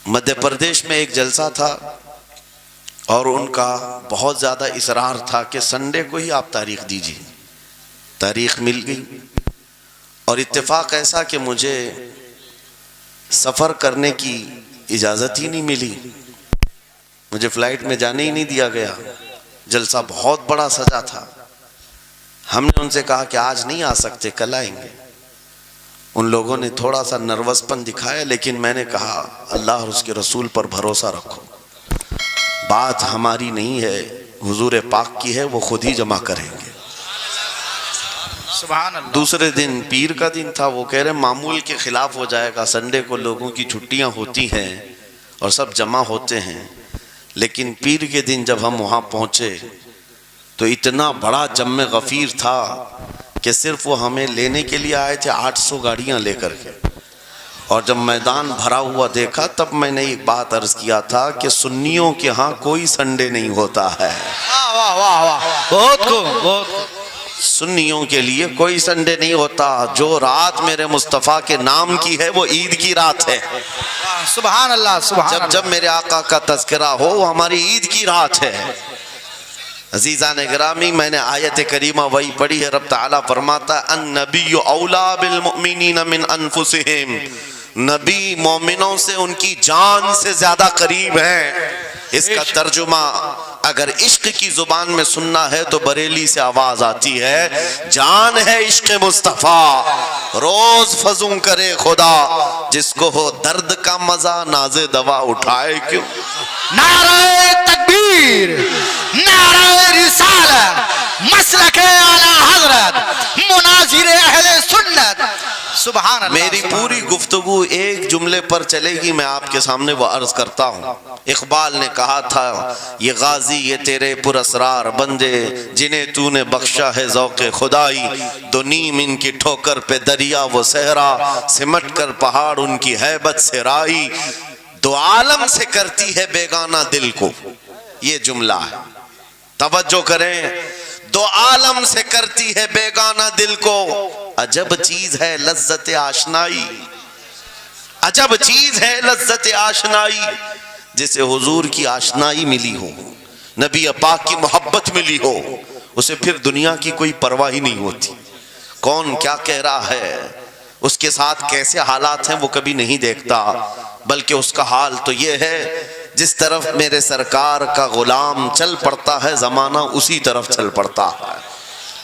مدھیہ پردیش میں ایک جلسہ تھا اور ان کا بہت زیادہ اصرار تھا کہ سنڈے کو ہی آپ تاریخ دیجیے. تاریخ مل گئی اور اتفاق ایسا کہ مجھے سفر کرنے کی اجازت ہی نہیں ملی. مجھے فلائٹ میں جانے ہی نہیں دیا گیا. جلسہ بہت بڑا سجا تھا. ہم نے ان سے کہا کہ آج نہیں آ سکتے, کل آئیں گے. ان لوگوں نے تھوڑا سا نروس پن دکھایا, لیکن میں نے کہا اللہ اور اس کے رسول پر بھروسہ رکھو, بات ہماری نہیں ہے, حضور پاک کی ہے, وہ خود ہی جمع کریں گے. سبحان اللہ. دوسرے دن پیر کا دن تھا. وہ کہہ رہے معمول کے خلاف ہو جائے گا, سنڈے کو لوگوں کی چھٹیاں ہوتی ہیں اور سب جمع ہوتے ہیں. لیکن پیر کے دن جب ہم وہاں پہنچے تو اتنا بڑا جم غفیر تھا کہ صرف وہ ہمیں لینے کے لیے آئے تھے 800 گاڑیاں لے کر کے. اور جب میدان بھرا ہوا دیکھا تب میں نے ایک بات عرض کیا تھا کہ سنیوں کے ہاں کوئی سنڈے نہیں ہوتا ہے. واہ واہ واہ, بہت خوب. سنیوں کے لیے کوئی سنڈے نہیں ہوتا. جو رات میرے مصطفیٰ کے نام کی ہے وہ عید کی رات ہے. سبحان اللہ سبحان اللہ. جب میرے آقا کا تذکرہ ہو وہ ہماری عید کی رات ہے. عزیزان گرامی, میں نے آیت کریمہ وہی پڑھی ہے. رب تعالیٰ فرماتا ہے النبی اولا بالمؤمنین من انفسہم, نبی مومنوں سے ان کی جان سے زیادہ قریب ہیں. اس کا ترجمہ اگر عشق کی زبان میں سننا ہے تو بریلی سے آواز آتی ہے, جان ہے عشق مصطفیٰ, روز فزوں کرے خدا, جس کو ہو درد کا مزہ ناز دوا اٹھائے کیوں. نعرہ تکبیر, نعرہ رسالت, مسلک اعلی حضرت, مناظر اہل سنت. سبحان اللہ. میری پوری گفتگو ایک جملے پر چلے گی, میں آپ کے سامنے وہ عرض کرتا ہوں. اقبال نے کہا تھا یہ غازی یہ تیرے پر اسرار بندے, جنہیں تو نے بخشا ہے ذوق خدائی, دو نیم ان کی ٹھوکر پہ دریا وہ صحرا, سمٹ کر پہاڑ ان کی ہیبت سے رائی, دو عالم سے کرتی ہے بیگانہ دل کو. یہ جملہ ہے, توجہ کریں. دو عالم سے کرتی ہے بیگانہ دل کو, عجب چیز ہے لذت آشنائی, عجب چیز ہے لذت آشنائی. جسے حضور کی آشنائی ملی ہو, نبی پاک کی محبت ملی ہو, اسے پھر دنیا کی کوئی پرواہ ہی نہیں ہوتی. کون کیا کہہ رہا ہے, اس کے ساتھ کیسے حالات ہیں وہ کبھی نہیں دیکھتا, بلکہ اس کا حال تو یہ ہے جس طرف میرے سرکار کا غلام چل پڑتا ہے زمانہ اسی طرف چل پڑتا ہے.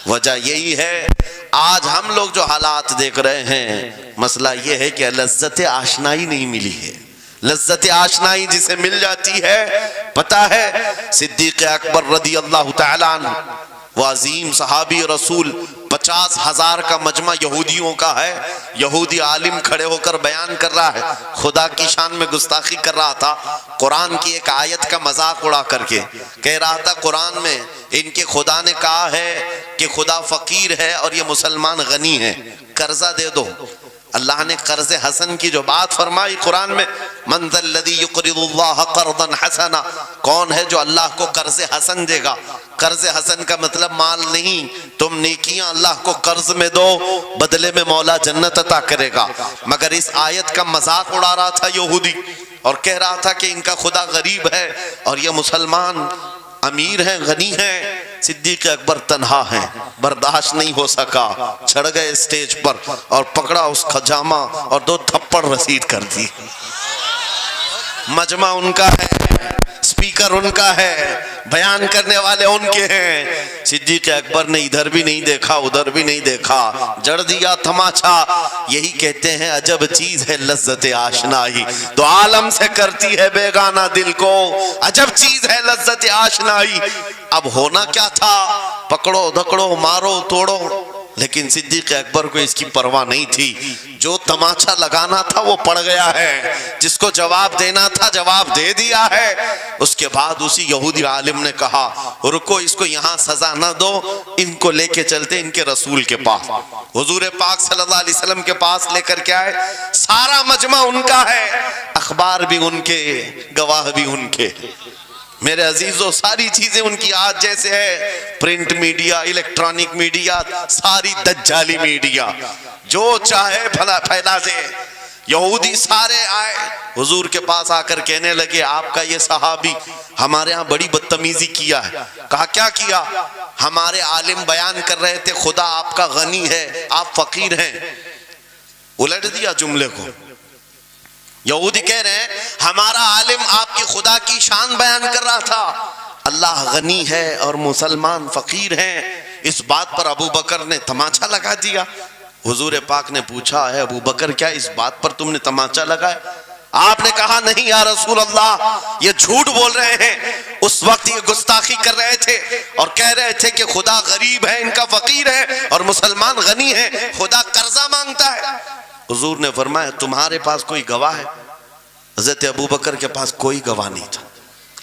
وجہ یہی ہے آج ہم لوگ جو حالات دیکھ رہے ہیں, مسئلہ یہ ہے کہ لذت آشنائی نہیں ملی ہے. لذت آشنائی جسے مل جاتی ہے, پتہ ہے صدیق اکبر رضی اللہ تعالیٰ عنہ, وہ عظیم صحابی رسول, 50,000 کا مجمع یہودیوں کا ہے. یہودی عالم کھڑے ہو کر بیان کر رہا ہے, خدا کی شان میں گستاخی کر رہا تھا. قرآن کی ایک آیت کا مذاق اڑا کر کے کہہ رہا تھا قرآن میں ان کے خدا نے کہا ہے کہ خدا فقیر ہے اور یہ مسلمان غنی ہے, قرضہ دے دو. اللہ نے قرض حسن کی جو بات فرمائی قرآن میں, من ذا الذی یقرض اللہ قرضا حسنا, کون ہے جو اللہ کو قرض حسن دے گا. قرض حسن کا مطلب مال نہیں, تم نیکیاں اللہ کو قرض میں دو, بدلے میں مولا جنت عطا کرے گا. مگر اس آیت کا مذاق اڑا رہا تھا یہودی اور کہہ رہا تھا کہ ان کا خدا غریب ہے اور یہ مسلمان امیر ہیں غنی ہیں. صدیق اکبر تنہا ہیں, برداشت نہیں ہو سکا, چڑھ گئے اسٹیج پر اور پکڑا اس خجامہ اور 2 تھپڑ رسید کر دی. مجمع ان کا ہے, سپیکر ان کا ہے, بیان کرنے والے ان کے ہیں. صدیق اکبر نے ادھر بھی نہیں دیکھا ادھر بھی نہیں دیکھا, جڑ دیا تماچا. یہی کہتے ہیں عجب چیز ہے لذت آشنائی, تو عالم سے کرتی ہے بیگانہ دل کو, عجب چیز ہے لذت آشنائی. اب ہونا کیا تھا, پکڑو دھکڑو مارو توڑو, لیکن صدیق اکبر کو اس کی پرواہ نہیں تھی. جو تماچا لگانا تھا وہ پڑ گیا ہے, جس کو جواب دینا تھا جواب دے دیا ہے. اس کے بعد اسی یہودی عالم نے کہا رکو, اس کو یہاں سزا نہ دو, ان کو لے کے چلتے ان کے رسول کے پاس. حضور پاک صلی اللہ علیہ وسلم کے پاس لے کر کے آئے. سارا مجمع ان کا ہے, اخبار بھی ان کے, گواہ بھی ان کے. میرے عزیزوں ساری چیزیں ان کی آج جیسے ہے, پرنٹ میڈیا, الیکٹرانک میڈیا, ساری دجالی میڈیا, جو چاہے پھیلا دے. یہودی سارے آئے حضور کے پاس آ کر کہنے لگے آپ کا یہ صحابی ہمارے ہاں بڑی بدتمیزی کیا ہے. کہا کیا کیا؟ ہمارے عالم بیان کر رہے تھے خدا آپ کا غنی ہے آپ فقیر ہیں. الٹ دیا جملے کو. یہودی کہہ رہے ہیں ہمارا عالم آپ کی خدا کی شان بیان کر رہا تھا اللہ غنی ہے اور مسلمان فقیر ہیں. اس بات پر ابو بکر نے تماچا لگا دیا. حضور پاک نے پوچھا ہے ابو بکر کیا اس بات پر تم نے تماچا لگایا؟ آپ نے کہا نہیں یا رسول اللہ یہ جھوٹ بول رہے ہیں. اس وقت یہ گستاخی کر رہے تھے اور کہہ رہے تھے کہ خدا غریب ہے ان کا فقیر ہے اور مسلمان غنی ہے خدا قرضہ مانگتا ہے. حضور نے فرمایا تمہارے پاس کوئی گواہ ہے؟ حضرت ابو بکر کے پاس کوئی گواہ نہیں تھا,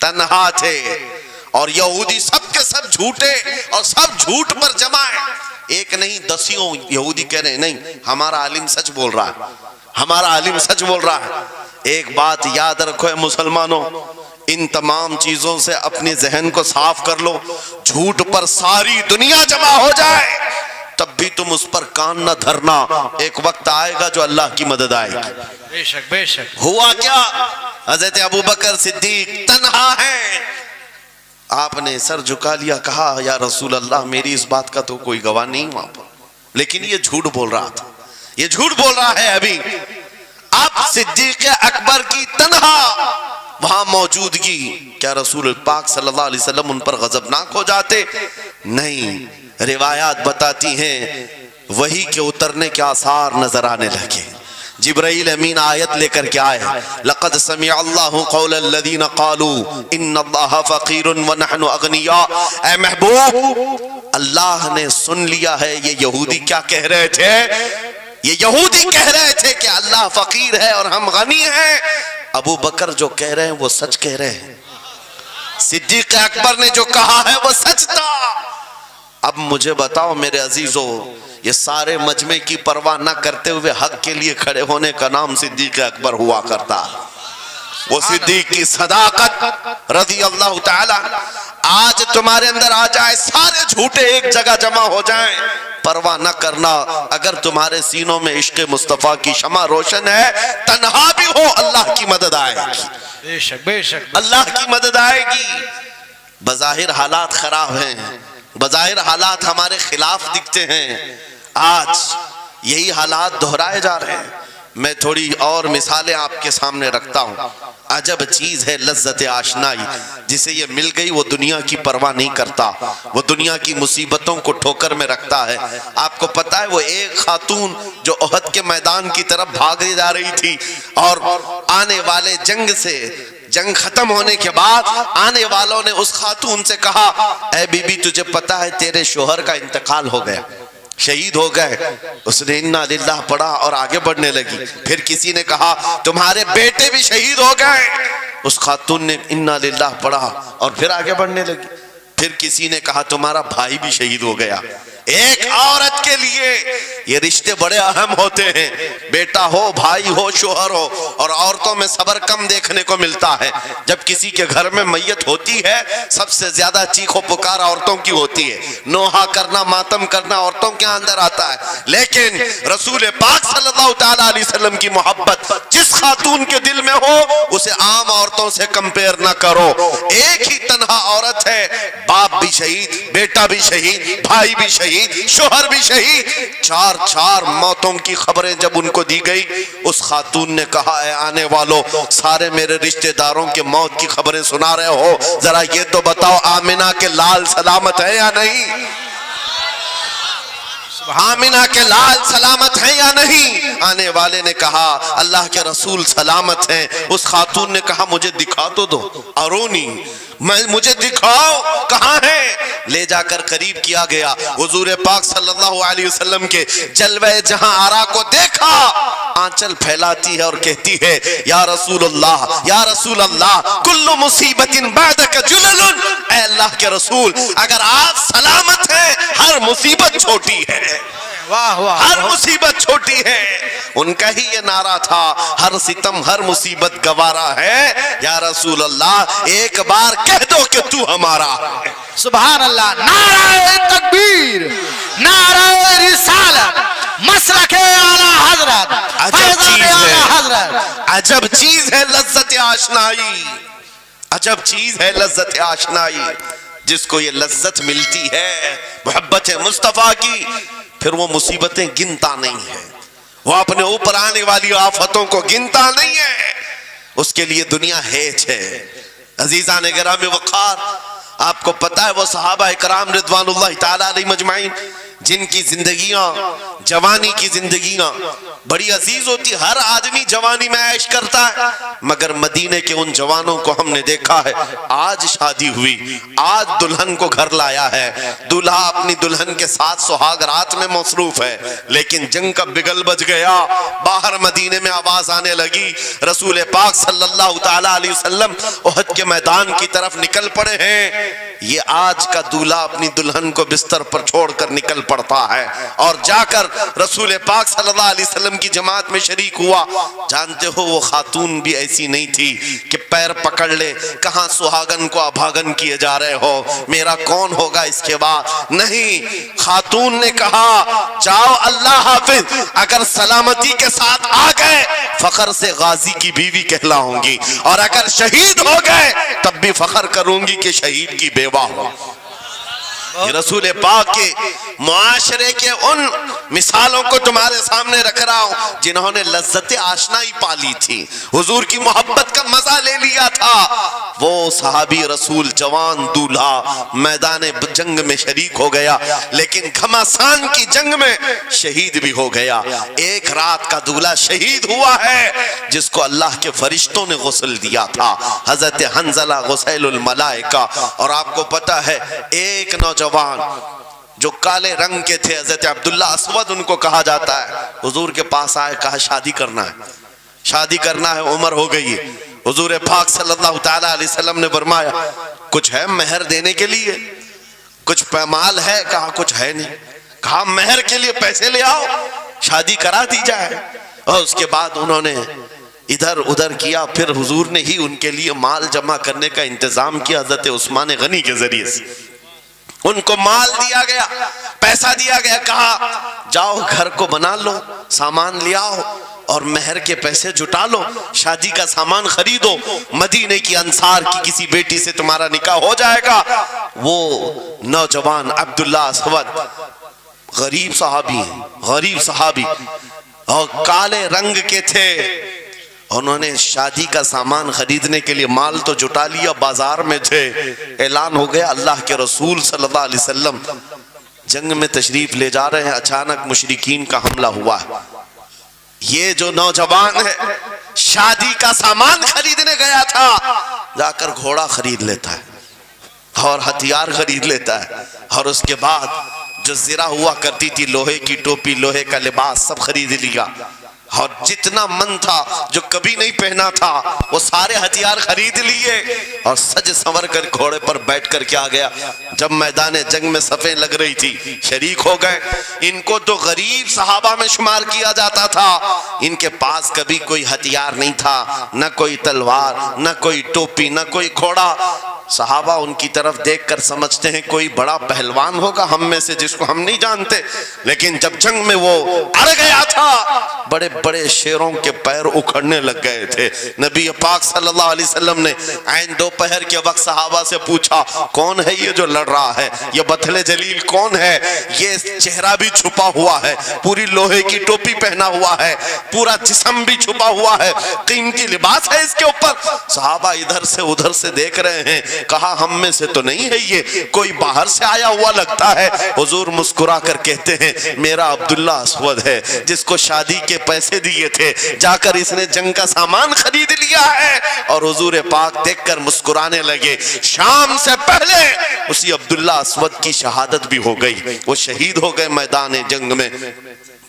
تنہا تھے. اور یہودی سب کے سب جھوٹے اور سب جھوٹ پر جمع ہے. ایک نہیں دسیوں یہودی کہہ رہے ہیں نہیں ہمارا عالم سچ بول رہا ہے ہمارا عالم سچ بول رہا ہے. ایک بات یاد رکھو اے مسلمانوں, ان تمام چیزوں سے اپنے ذہن کو صاف کر لو. جھوٹ پر ساری دنیا جمع ہو جائے تب بھی تم اس پر کان نہ دھرنا, ایک وقت آئے گا جو اللہ کی مدد آئے گی. بے شک بے شک. ہوا کیا؟ حضرت ابو بکر صدیق تنہا ہیں. آپ نے سر جھکا لیا, کہا یا رسول اللہ میری اس بات کا تو کوئی گواہ نہیں وہاں پر, لیکن یہ جھوٹ بول رہا تھا یہ جھوٹ بول رہا ہے. ابھی اب صدیق اکبر کی تنہا وہاں موجودگی, کیا رسول پاک صلی اللہ علیہ وسلم ان پر غضبناک ہو جاتے؟ نہیں. روایات بتاتی ہیں وحی کے اترنے کے آثار نظر آنے لگے. جبرائیل امین آیت لے کر کے آئے لقد سمع اللہ قول الذین قالوا ان اللہ فقیر ونحن اغنیاء. اے محبوب اللہ نے سن لیا ہے یہ یہودی کیا کہہ رہے تھے. یہ یہودی کہہ رہے تھے کہ اللہ فقیر ہے اور ہم غنی ہیں. ابو بکر جو کہہ رہے ہیں وہ سچ کہہ رہے ہیں. صدیق اکبر نے جو کہا ہے وہ سچ تھا. اب مجھے بتاؤ میرے عزیزو, یہ سارے مجمع کی پرواہ نہ کرتے ہوئے حق کے لیے کھڑے ہونے کا نام صدیق اکبر ہوا کرتا. وہ صدیق کی صداقت رضی اللہ تعالی آج تمہارے اندر آ جائے, سارے جھوٹے ایک جگہ جمع ہو جائیں, پرواہ نہ کرنا. اگر تمہارے سینوں میں عشق مصطفیٰ کی شمع روشن ہے تنہا بھی ہو اللہ کی مدد آئے گی. بے شک بے شک. اللہ کی مدد آئے گی. بظاہر حالات خراب ہیں, بظاہر حالات ہمارے خلاف دکھتے ہیں, آج یہی حالات دہرائے جا رہے ہیں. میں تھوڑی اور مثالیں آپ کے سامنے رکھتا ہوں. عجب چیز ہے لذت آشنائی, جسے یہ مل گئی وہ دنیا کی پرواہ نہیں کرتا, وہ دنیا کی مصیبتوں کو ٹھوکر میں رکھتا ہے. آپ کو پتا ہے وہ ایک خاتون جو احد کے میدان کی طرف بھاگے جا رہی تھی اور آنے والے جنگ ختم ہونے کے بعد آنے والوں نے اس خاتون سے کہا اے بی بی تجھے پتا ہے تیرے شوہر کا انتقال ہو گیا, شہید ہو گئے. اس نے انا للہ پڑھا اور آگے بڑھنے لگی. پھر کسی نے کہا تمہارے بیٹے بھی شہید ہو گئے. اس خاتون نے انا للہ پڑھا اور پھر آگے بڑھنے لگی. پھر کسی نے کہا تمہارا بھائی بھی شہید ہو گیا. ایک عورت کے لیے یہ رشتے بڑے اہم ہوتے ہیں, بیٹا ہو بھائی ہو شوہر ہو. اور عورتوں میں صبر کم دیکھنے کو ملتا ہے. جب کسی کے گھر میں میت ہوتی ہے سب سے زیادہ چیخ و پکار عورتوں کی ہوتی ہے, نوحہ کرنا ماتم کرنا عورتوں کے اندر آتا ہے. لیکن رسول پاک صلی اللہ تعالی علیہ وسلم کی محبت جس خاتون کے دل میں ہو اسے عام عورتوں سے کمپیر نہ کرو. ایک ہی تنہا عورت ہے, باپ بھی شہید, بیٹا بھی شہید, بھائی بھی شہید, شوہر بھی شہید. چار موتوں کی خبریں جب ان کو دی گئی اس خاتون نے کہا اے آنے والو سارے میرے رشتہ داروں کے موت کی خبریں سنا رہے ہو, ذرا یہ تو بتاؤ آمنہ کے لال سلامت ہے یا نہیں, آمنہ کے لال سلامت ہیں یا نہیں. آنے والے نے کہا اللہ کے رسول سلامت ہیں. اس خاتون نے کہا مجھے دکھا تو دو, ارونی مجھے دکھاؤ کہاں ہے. لے جا کر قریب کیا گیا, حضور پاک صلی اللہ علیہ وسلم کے جلوہ جہاں آرا کو دیکھا, آنچل پھیلاتی ہے اور کہتی ہے یا رسول اللہ کل مصیبت بعدک جلل. اے اللہ کے رسول اگر آپ سلامت ہیں ہر مصیبت چھوٹی ہے, واہ واہ, ہر مصیبت چھوٹی ہے. ان کا ہی یہ نعرہ تھا ہر ستم ہر مصیبت گوارا ہے. یا رسول اللہ ایک بار کہہ دو کہ تو ہمارا ہے. سبحان اللہ. نعرہ تکبیر, نعرہ رسالت, مسلک اعلی حضرت عجب فیضان چیز اعلی ہے، حضرت. عجب چیز ہے لذت آشنائی، عجب چیز ہے لذت آشنائی. جس کو یہ لذت ملتی ہے محبت مصطفیٰ کی، پھر وہ مصیبتیں گنتا نہیں ہے، وہ اپنے اوپر آنے والی آفتوں کو گنتا نہیں ہے. اس کے لیے دنیا ہیچ ہے. عزیزان گرامی وقار، آپ کو پتا ہے وہ صحابہ کرام رضوان اللہ تعالی علیہ مجمعین جن کی زندگیاں، جوانی کی زندگیاں بڑی عزیز ہوتی. ہر آدمی جوانی میں عیش کرتا ہے، مگر مدینے کے ان جوانوں کو ہم نے دیکھا ہے آج شادی ہوئی، آج دلہن کو گھر لایا ہے، دلہا اپنی دلہن کے ساتھ سہاگ رات میں مصروف ہے، لیکن جنگ کا بگل بج گیا. باہر مدینے میں آواز آنے لگی، رسول پاک صلی اللہ تعالی علیہ وسلم احد کے میدان کی طرف نکل پڑے ہیں. یہ آج کا دولہا اپنی دلہن کو بستر پر چھوڑ کر نکل پڑتا ہے اور جا کر رسول پاک صلی اللہ علیہ وسلم کی جماعت میں شریک ہوا. جانتے ہو وہ خاتون بھی ایسی نہیں تھی کہ پیر پکڑ لے، کہاں سہاگن کو ابھاگن کیے جا رہے ہو، میرا کون ہوگا اس کے بعد. نہیں، خاتون نے کہا جاؤ اللہ حافظ، اگر سلامتی کے ساتھ آ گئے فخر سے غازی کی بیوی کہلاؤں گی، اور اگر شہید ہو گئے تب بھی فخر کروں گی کہ شہید کی بیوہ ہو. یہ رسول پاک کے معاشرے کے ان مثالوں کو تمہارے سامنے رکھ رہا ہوں جنہوں نے لذت آشنائی پالی تھی، حضور کی محبت کا مزہ لے لیا تھا. وہ صحابی رسول جوان دولہا میدان جنگ میں شریک ہو گیا، لیکن گھمسان کی جنگ میں شہید بھی ہو گیا. ایک رات کا دولہا شہید ہوا ہے جس کو اللہ کے فرشتوں نے غسل دیا تھا، حضرت حنظلہ غسیل الملائکہ. اور آپ کو پتا ہے ایک نوجوان جو کالے رنگ کے تھے، حضرت عبداللہ اسود ان کو کہا جاتا ہے، حضور کے پاس آئے، کہا شادی کرنا ہے، شادی کرنا ہے، عمر ہو گئی ہے. حضور پاک صلی اللہ تعالی علیہ وسلم نے فرمایا کچھ ہے مہر دینے کے لیے، کچھ پیمال ہے؟ کہا کچھ ہے نہیں. کہا مہر کے لیے پیسے لے آؤ، شادی کرا دی جائے. اور اس کے بعد انہوں نے ادھر ادھر کیا، پھر حضور نے ہی ان کے لیے مال جمع کرنے کا انتظام کیا حضرت عثمان غنی کے ذریعے سے. ان کو مال دیا گیا، پیسہ دیا گیا، کہا جاؤ گھر کو بنا لو، سامان لے آؤ اور مہر کے پیسے جٹا لو، شادی کا سامان خریدو، مدینے کی انصار کی کسی بیٹی سے تمہارا نکاح ہو جائے گا. وہ نوجوان عبداللہ اسود غریب صحابی ہیں، غریب صحابی اور کالے رنگ کے تھے. انہوں نے شادی کا سامان خریدنے کے لیے مال تو جٹا لیا، بازار میں تھے، اعلان ہو گیا اللہ کے رسول صلی اللہ علیہ وسلم جنگ میں تشریف لے جا رہے ہیں. اچانک مشرکین کا حملہ ہوا ہے. یہ جو نوجوان ہے شادی کا سامان خریدنے گیا تھا، جا کر گھوڑا خرید لیتا ہے اور ہتھیار خرید لیتا ہے، اور اس کے بعد جو زرہ ہوا کرتی تھی، لوہے کی ٹوپی، لوہے کا لباس سب خرید لیا، اور جتنا من تھا جو کبھی نہیں پہنا تھا وہ سارے ہتھیار خرید لیے اور سج سنور کر گھوڑے پر بیٹھ کر کے آ گیا. جب میدان جنگ میں صفیں لگ رہی تھی شریک ہو گئے. ان کو تو غریب صحابہ میں شمار کیا جاتا تھا، ان کے پاس کبھی کوئی ہتھیار نہیں تھا، نہ کوئی تلوار، نہ کوئی ٹوپی، نہ کوئی گھوڑا. صحابہ ان کی طرف دیکھ کر سمجھتے ہیں کوئی بڑا پہلوان ہوگا ہم میں سے جس کو ہم نہیں جانتے. لیکن جب جنگ میں وہ اڑ گیا تھا بڑے بڑے شیروں کے پیر اکھڑنے لگ گئے تھے. نبی پاک صلی اللہ علیہ وسلم نے عین دوپہر کے وقت صحابہ سے پوچھا کون ہے یہ جو لڑ رہا ہے، یہ بطل جلیل کون ہے؟ یہ چہرہ بھی چھپا ہوا ہے، پوری لوہے کی ٹوپی پہنا ہوا ہے، پورا جسم بھی چھپا ہوا ہے، قیمتی لباس ہے اس کے اوپر. صحابہ ادھر سے ادھر سے دیکھ رہے ہیں. کہا ہم میں سے تو نہیں ہے، یہ کوئی باہر سے آیا ہوا لگتا ہے. حضور مسکرا کر کہتے ہیں میرا عبداللہ اسود ہے جس کو شادی کے پیسے دیے تھے، جا کر اس نے جنگ کا سامان خرید لیا ہے. اور حضور پاک دیکھ کر مسکرانے لگے. شام سے پہلے اسی عبداللہ اسود کی شہادت بھی ہو گئی، وہ شہید ہو گئے میدان جنگ میں.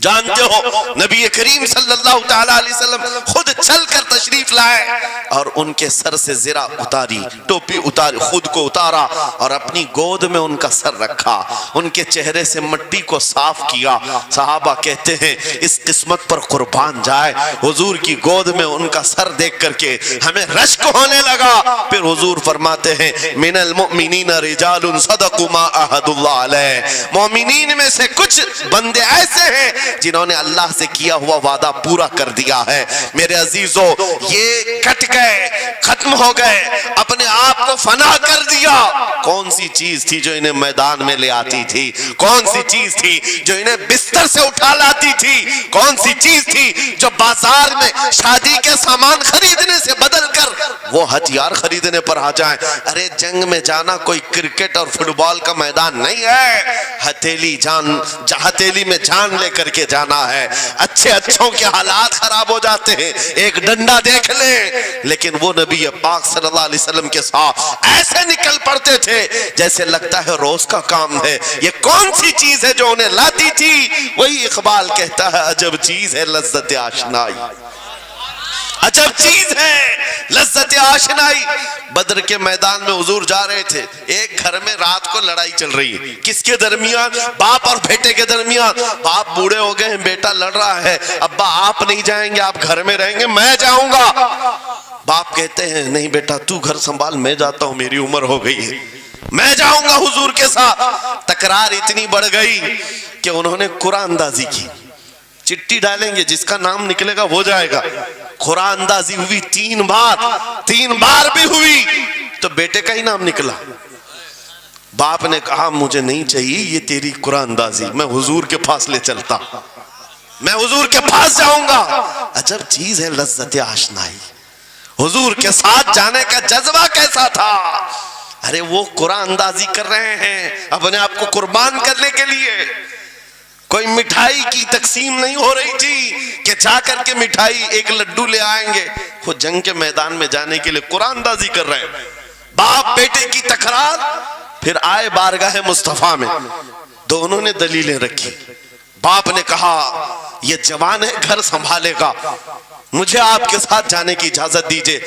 جانتے ہو نبی کریم صلی اللہ تعالی علیہ وسلم خود چل کر تشریف لائے اور ان کے سر سے زرہ اتاری، ٹوپی اتاری، خود کو اتارا اور اپنی گود میں ان کا سر رکھا، ان کے چہرے سے مٹی کو صاف کیا. صحابہ کہتے ہیں اس قسمت پر قربان جائے، حضور کی گود میں ان کا سر دیکھ کر کے ہمیں رشک ہونے لگا. پھر حضور فرماتے ہیں من المؤمنین رجال صدقوا ما عہد اللہ علیہ، مومنین میں سے کچھ بندے ایسے ہیں جنہوں نے اللہ سے کیا ہوا وعدہ پورا کر دیا ہے۔ میرے عزیزو، یہ کٹ گئے، ختم ہو گئے، اپنے آپ کو فنا کر دیا۔ کون سی چیز تھی جو انہیں میدان میں لے آتی تھی؟ کون سی چیز تھی جو انہیں بستر سے اٹھا لاتی تھی؟ کون سی چیز تھی جو بازار میں شادی کے سامان خریدنے سے بدل کر وہ ہتھیار خریدنے پر آ جائیں؟ ارے جنگ میں جانا کوئی کرکٹ اور فٹ بال کا میدان نہیں ہے، ہتھیلی میں جان لے کر کے جانا ہے۔ اچھوں کے حالات خراب ہو جاتے ہیں، ایک ڈنڈا دیکھ لیں، لیکن وہ نبی پاک صلی اللہ علیہ وسلم کے ساتھ ایسے نکل پڑتے تھے جیسے لگتا ہے روز کا کام ہے۔ یہ کون سی چیز ہے جو انہیں لاتی تھی؟ وہی اقبال کہتا ہے، عجب چیز ہے لذت آشنائی، عجب چیز ہے لذت آشنائی۔ بدر کے میدان میں حضور جا رہے تھے، ایک گھر میں رات کو لڑائی چل رہی ہے۔ کس کے درمیان؟ باپ اور بیٹے کے درمیان۔ باپ بوڑھے ہو گئے ہیں، بیٹا لڑ رہا ہے، ابا آپ نہیں جائیں گے، آپ گھر میں رہیں گے، میں جاؤں گا۔ باپ کہتے ہیں نہیں بیٹا تو گھر سنبھال، میں جاتا ہوں، میری عمر ہو گئی ہے، میں جاؤں گا حضور کے ساتھ۔ تکرار اتنی بڑھ گئی کہ انہوں نے قرآن اندازی کی، چٹی ڈالیں گے، جس کا نام نکلے گا وہ جائے گا۔ قرآن اندازی ہوئی 3 بار بھی ہوئی تو بیٹے کا ہی نام نکلا۔ باپ نے کہا مجھے نہیں چاہیے یہ تیری قرآن اندازی، میں حضور کے پاس لے چلتا، میں حضور کے پاس جاؤں گا۔ عجب چیز ہے لذت آشنائی۔ حضور کے ساتھ جانے کا جذبہ کیسا تھا؟ ارے وہ قرآن اندازی کر رہے ہیں اپنے آپ کو قربان کرنے کے لیے۔ کوئی مٹھائی کی تقسیم نہیں ہو رہی تھی کہ جا کر کے مٹھائی ایک لڈو لے آئیں گے، وہ جنگ کے میدان میں جانے کے لیے قرآن اندازی کر رہے ہیں۔ باپ بیٹے کی تکرار، پھر آئے بارگاہ مصطفیٰ میں، دونوں نے دلیلیں رکھی۔ باپ نے کہا یہ جوان ہے، گھر سنبھالے گا، مجھے آپ کے ساتھ جانے کی اجازت دیجئے۔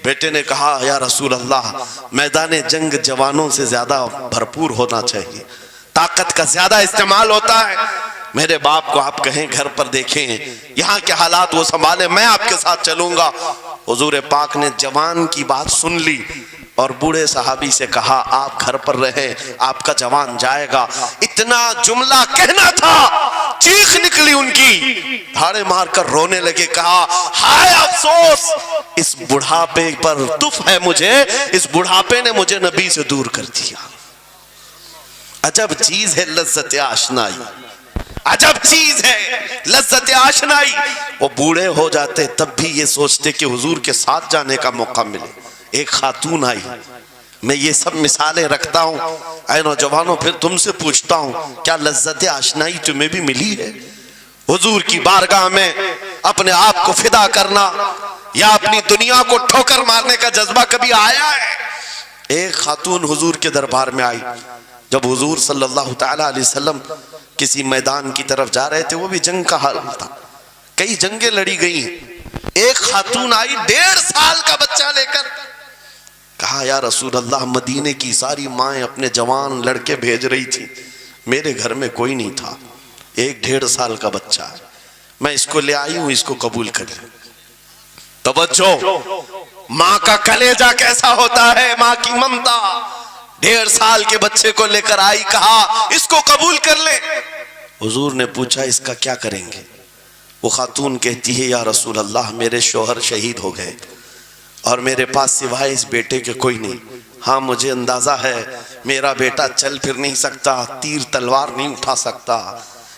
بیٹے نے کہا یا رسول اللہ، میدان جنگ جوانوں سے زیادہ بھرپور ہونا چاہیے، طاقت کا زیادہ استعمال ہوتا ہے۔ میرے باپ کو آپ کہیں گھر پر دیکھیں، یہاں کے حالات وہ سنبھالیں، میں آپ کے ساتھ چلوں گا۔ حضور پاک نے جوان کی بات سن لی اور بوڑھے صحابی سے کہا آپ گھر پر رہیں، آپ کا جوان جائے گا۔ اتنا جملہ کہنا تھا، چیخ نکلی ان کی، دھاڑے مار کر رونے لگے، کہا ہائے افسوس، اس بڑھاپے پر تف ہے مجھے، اس بڑھاپے نے مجھے نبی سے دور کر دیا۔ عجب چیز ہے لذت آشنائی، عجب چیز ہے لذت آشنائی۔ وہ بوڑھے ہو جاتے تب بھی یہ سوچتے کہ حضور کے ساتھ جانے کا موقع ملے۔ ایک خاتون آئی، میں یہ سب مثالیں رکھتا ہوں، اے نوجوانوں پھر تم سے پوچھتا ہوں کیا لذت آشنائی تمہیں بھی ملی ہے؟ حضور کی بارگاہ میں اپنے آپ کو فدا کرنا یا اپنی دنیا کو ٹھوکر مارنے کا جذبہ کبھی آیا ہے؟ ایک خاتون حضور کے دربار میں آئی، جب حضور صلی اللہ تعالیٰ علیہ وسلم کسی میدان کی طرف جا رہے تھے، وہ بھی جنگ کا حال تھا، کئی جنگیں لڑی گئی ہیں۔ ایک خاتون آئی 1.5 سال کا بچہ لے کر، کہا یا رسول اللہ، مدینے کی ساری مائیں اپنے جوان لڑکے بھیج رہی تھی، میرے گھر میں کوئی نہیں تھا، 1.5 سال کا بچہ ہے، میں اس کو لے آئی ہوں، اس کو قبول کر لیں۔ توجہ، ماں کا کلیجہ کیسا ہوتا ہے، ماں کی ممتا۔ 1.5 سال کے بچے کو لے کر آئی، کہا اس کو قبول کر لیں۔ حضور نے پوچھا اس کا کیا کریں گے؟ وہ خاتون کہتی ہے یا رسول اللہ، میرے شوہر شہید ہو گئے اور میرے پاس سوائے اس بیٹے کے کوئی نہیں۔ ہاں مجھے اندازہ ہے میرا بیٹا چل پھر نہیں سکتا، تیر تلوار نہیں اٹھا سکتا،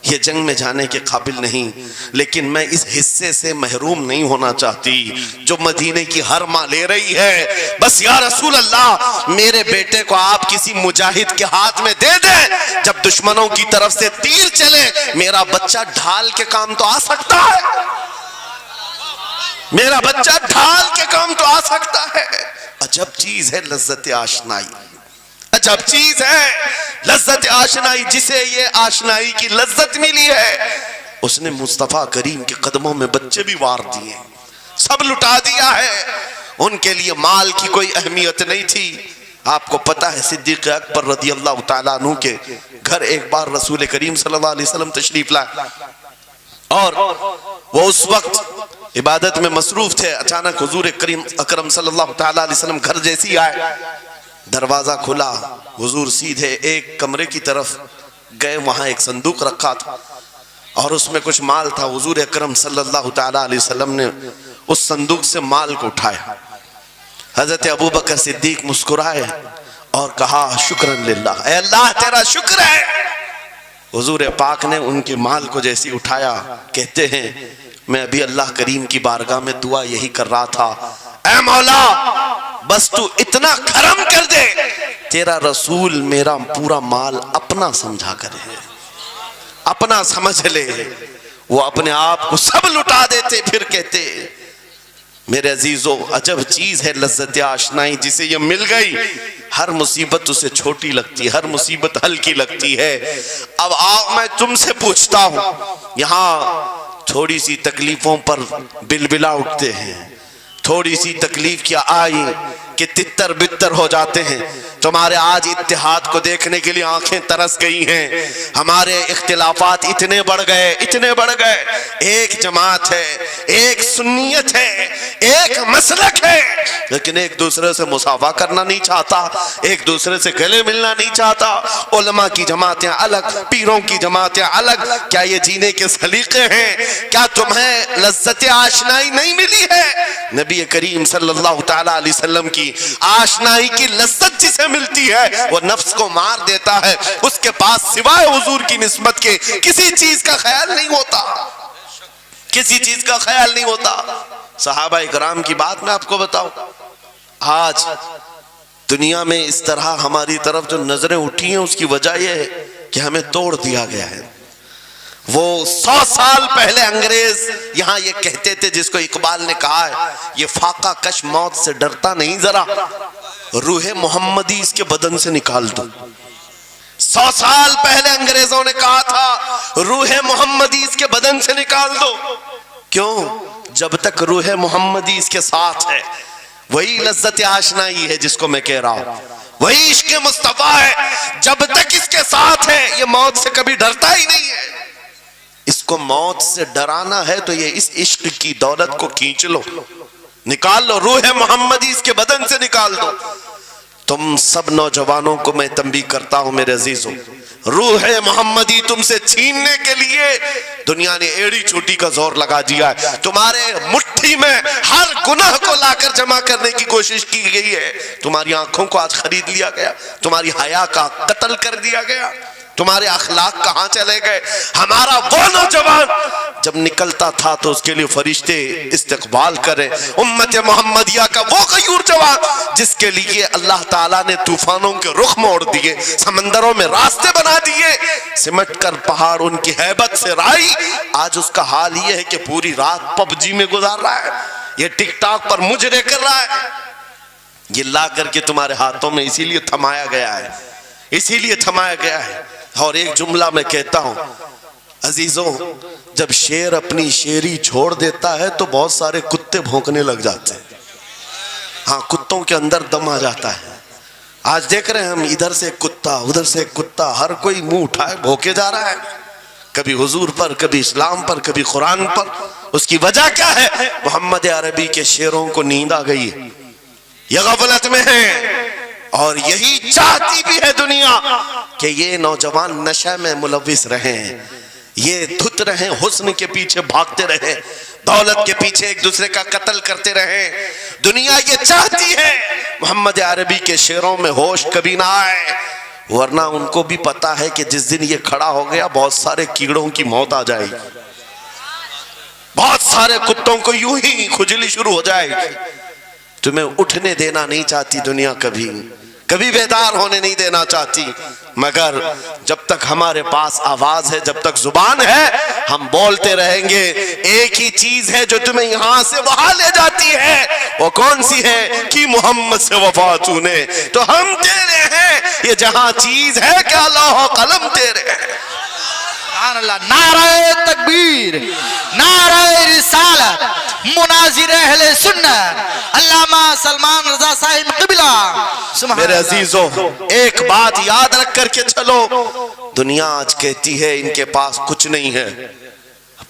یہ جنگ میں جانے کے قابل نہیں، لیکن میں اس حصے سے محروم نہیں ہونا چاہتی جو مدینے کی ہر ماں لے رہی ہے۔ بس یا رسول اللہ، میرے بیٹے کو آپ کسی مجاہد کے ہاتھ میں دے دیں، جب دشمنوں کی طرف سے تیر چلے میرا بچہ ڈھال کے کام تو آ سکتا ہے، میرا بچہ ڈھال کے کام تو آ سکتا ہے۔ عجب چیز ہے لذت آشنائی، عجب چیز ہے لذت آشنائی۔ جسے یہ آشنائی کی لذت ملی ہے اس نے مصطفیٰ کریم کے قدموں میں بچے بھی وار دیے، سب لٹا دیا ہے۔ ان کے لیے مال کی کوئی اہمیت نہیں تھی۔ آپ کو پتا ہے صدیق اکبر رضی اللہ تعالیٰ عنہ کے گھر ایک بار رسول کریم صلی اللہ علیہ وسلم تشریف لائے اور وہ اس وقت عبادت میں مصروف تھے۔ اچانک حضور کریم اکرم صلی اللہ تعالیٰ علیہ وسلم گھر جیسی آئے، دروازہ کھلا، حضور سیدھے ایک کمرے کی طرف گئے، وہاں ایک صندوق رکھا تھا اور اس میں کچھ مال تھا. حضور اکرم صلی اللہ تعالی علیہ وسلم نے اس صندوق سے مال کو اٹھایا. حضرت ابو بکر صدیق مسکرائے اور کہا شکرن للہ، اے اللہ تیرا شکر ہے. حضور پاک نے ان کے مال کو جیسی اٹھایا، کہتے ہیں میں ابھی اللہ کریم کی بارگاہ میں دعا یہی کر رہا تھا، اے مولا بس تو اتنا کرم کر دے تیرا رسول میرا پورا مال اپنا سمجھا کرے، اپنا سمجھ لے. وہ اپنے آپ کو سب لٹا دیتے، پھر کہتے میرے عزیزو عجب چیز ہے لذت آشنائی، جسے یہ مل گئی ہر مصیبت اسے چھوٹی لگتی ہے، ہر مصیبت ہلکی لگتی ہے. اب آؤ میں تم سے پوچھتا ہوں، یہاں تھوڑی سی تکلیفوں پر بلبلا اٹھتے ہیں، تھوڑی سی تکلیف کیا آئی کہ تتر بتر ہو جاتے ہیں. تمہارے آج اتحاد کو دیکھنے کے لیے آنکھیں ترس گئی ہیں. ہمارے اختلافات اتنے بڑھ گئے، اتنے بڑھ گئے. ایک جماعت ہے، ایک سنیت ہے، ایک مسلک ہے، لیکن ایک دوسرے سے مساوا کرنا نہیں چاہتا، ایک دوسرے سے گلے ملنا نہیں چاہتا. علماء کی جماعتیں الگ، پیروں کی جماعتیں الگ. کیا یہ جینے کے سلیقے ہیں؟ کیا تمہیں لذت آشنائی نہیں ملی ہے؟ نبی کریم صلی اللہ تعالی علیہ وسلم کی آشنائی کی لذت جسے ملتی ہے وہ نفس کو مار دیتا ہے. اس کے پاس سوائے حضور کی نسبت کے کسی چیز کا خیال نہیں ہوتا، کسی چیز کا خیال نہیں ہوتا. صحابہ اکرام کی بات میں آپ کو بتاؤں، آج دنیا میں اس طرح ہماری طرف جو نظریں اٹھی ہیں اس کی وجہ یہ ہے کہ ہمیں توڑ دیا گیا ہے. وہ 100 سال پہلے انگریز یہاں یہ کہتے تھے، جس کو اقبال نے کہا ہے یہ فاقہ کش موت سے ڈرتا نہیں، ذرا روح محمدی اس کے بدن سے نکال دو. 100 سال پہلے انگریزوں نے کہا تھا روح محمدی اس کے بدن سے نکال دو. کیوں؟ جب تک روح محمدی اس کے ساتھ ہے وہی لذت آشنائی ہے جس کو میں کہہ رہا ہوں، وہی عشق مصطفیٰ ہے. جب تک اس کے ساتھ ہے یہ موت سے کبھی ڈرتا ہی نہیں ہے. اس کو موت سے ڈرانا ہے تو یہ اس عشق کی دولت کو کھینچ لو، نکال لو، روح محمدی اس کے بدن سے نکال دو. تم سب نوجوانوں کو میں تنبیہ کرتا ہوں میرے عزیزوں، روح محمدی تم سے چھیننے کے لیے دنیا نے ایڑی چوٹی کا زور لگا دیا ہے. تمہارے مٹھی میں ہر گناہ کو لا کر جمع کرنے کی کوشش کی گئی ہے. تمہاری آنکھوں کو آج خرید لیا گیا، تمہاری حیا کا قتل کر دیا گیا. تمہارے اخلاق کہاں چلے گئے؟ ہمارا وہ نوجوان جب نکلتا تھا تو اس کے لیے فرشتے استقبال کرے. امت محمدیہ کا وہ غیور جوان جس کے لیے اللہ تعالیٰ نے طوفانوں کے رخ موڑ دیے، سمندروں میں راستے بنا دیے، سمٹ کر پہاڑ ان کی ہیبت سے رائی. آج اس کا حال یہ ہے کہ پوری رات پب جی میں گزار رہا ہے، یہ ٹک ٹاک پر مجرے کر رہا ہے. یہ لا کر کے تمہارے ہاتھوں میں اسی لیے تھمایا گیا ہے، اسی لیے تھمایا گیا ہے. اور ایک جملہ میں کہتا ہوں عزیزوں، جب شیر اپنی شیری چھوڑ دیتا ہے تو بہت سارے کتے بھونکنے لگ جاتے ہیں. ہاں، کتوں کے اندر دم آ جاتا ہے. آج دیکھ رہے ہیں ہم، ادھر سے کتا ادھر سے کتا، ہر کوئی منہ اٹھائے بھونکے جا رہا ہے، کبھی حضور پر، کبھی اسلام پر، کبھی قرآن پر. اس کی وجہ کیا ہے؟ محمد عربی کے شیروں کو نیند آ گئی ہے، یہ غفلت میں ہے. اور یہی چاہتی بھی ہے دنیا کہ یہ نوجوان نشہ میں ملوث رہیں، یہ دھت رہیں، حسن کے پیچھے بھاگتے رہیں، دولت کے پیچھے ایک دوسرے کا قتل کرتے رہیں. دنیا یہ چاہتی ہے محمد عربی کے شعروں میں ہوش کبھی نہ آئے، ورنہ ان کو بھی پتا ہے کہ جس دن یہ کھڑا ہو گیا بہت سارے کیڑوں کی موت آ جائے گی، بہت سارے کتوں کو یوں ہی کھجلی شروع ہو جائے گی. تمہیں اٹھنے دینا نہیں چاہتی دنیا، کبھی کبھی بیدار ہونے نہیں دینا چاہتی، مگر جب تک ہمارے پاس آواز ہے، جب تک زبان ہے، ہم بولتے رہیں گے. ایک ہی چیز ہے جو تمہیں یہاں سے وہاں لے جاتی ہے، وہ کون سی ہے؟ کہ محمد سے وفا تو نے، تو ہم تیرے ہیں. یہ جہاں چیز ہے کہ لوح و قلم تیرے ہیں. سبحان اللہ. نعرہ تکبیر، نعرہ رسالت، مناظر اہل سنت علامہ سلمان رضا صاحب قبلہ. میرے عزیزوں، ایک بات یاد رکھ کر کے چلو، دنیا آج کہتی ہے ان کے پاس کچھ نہیں ہے.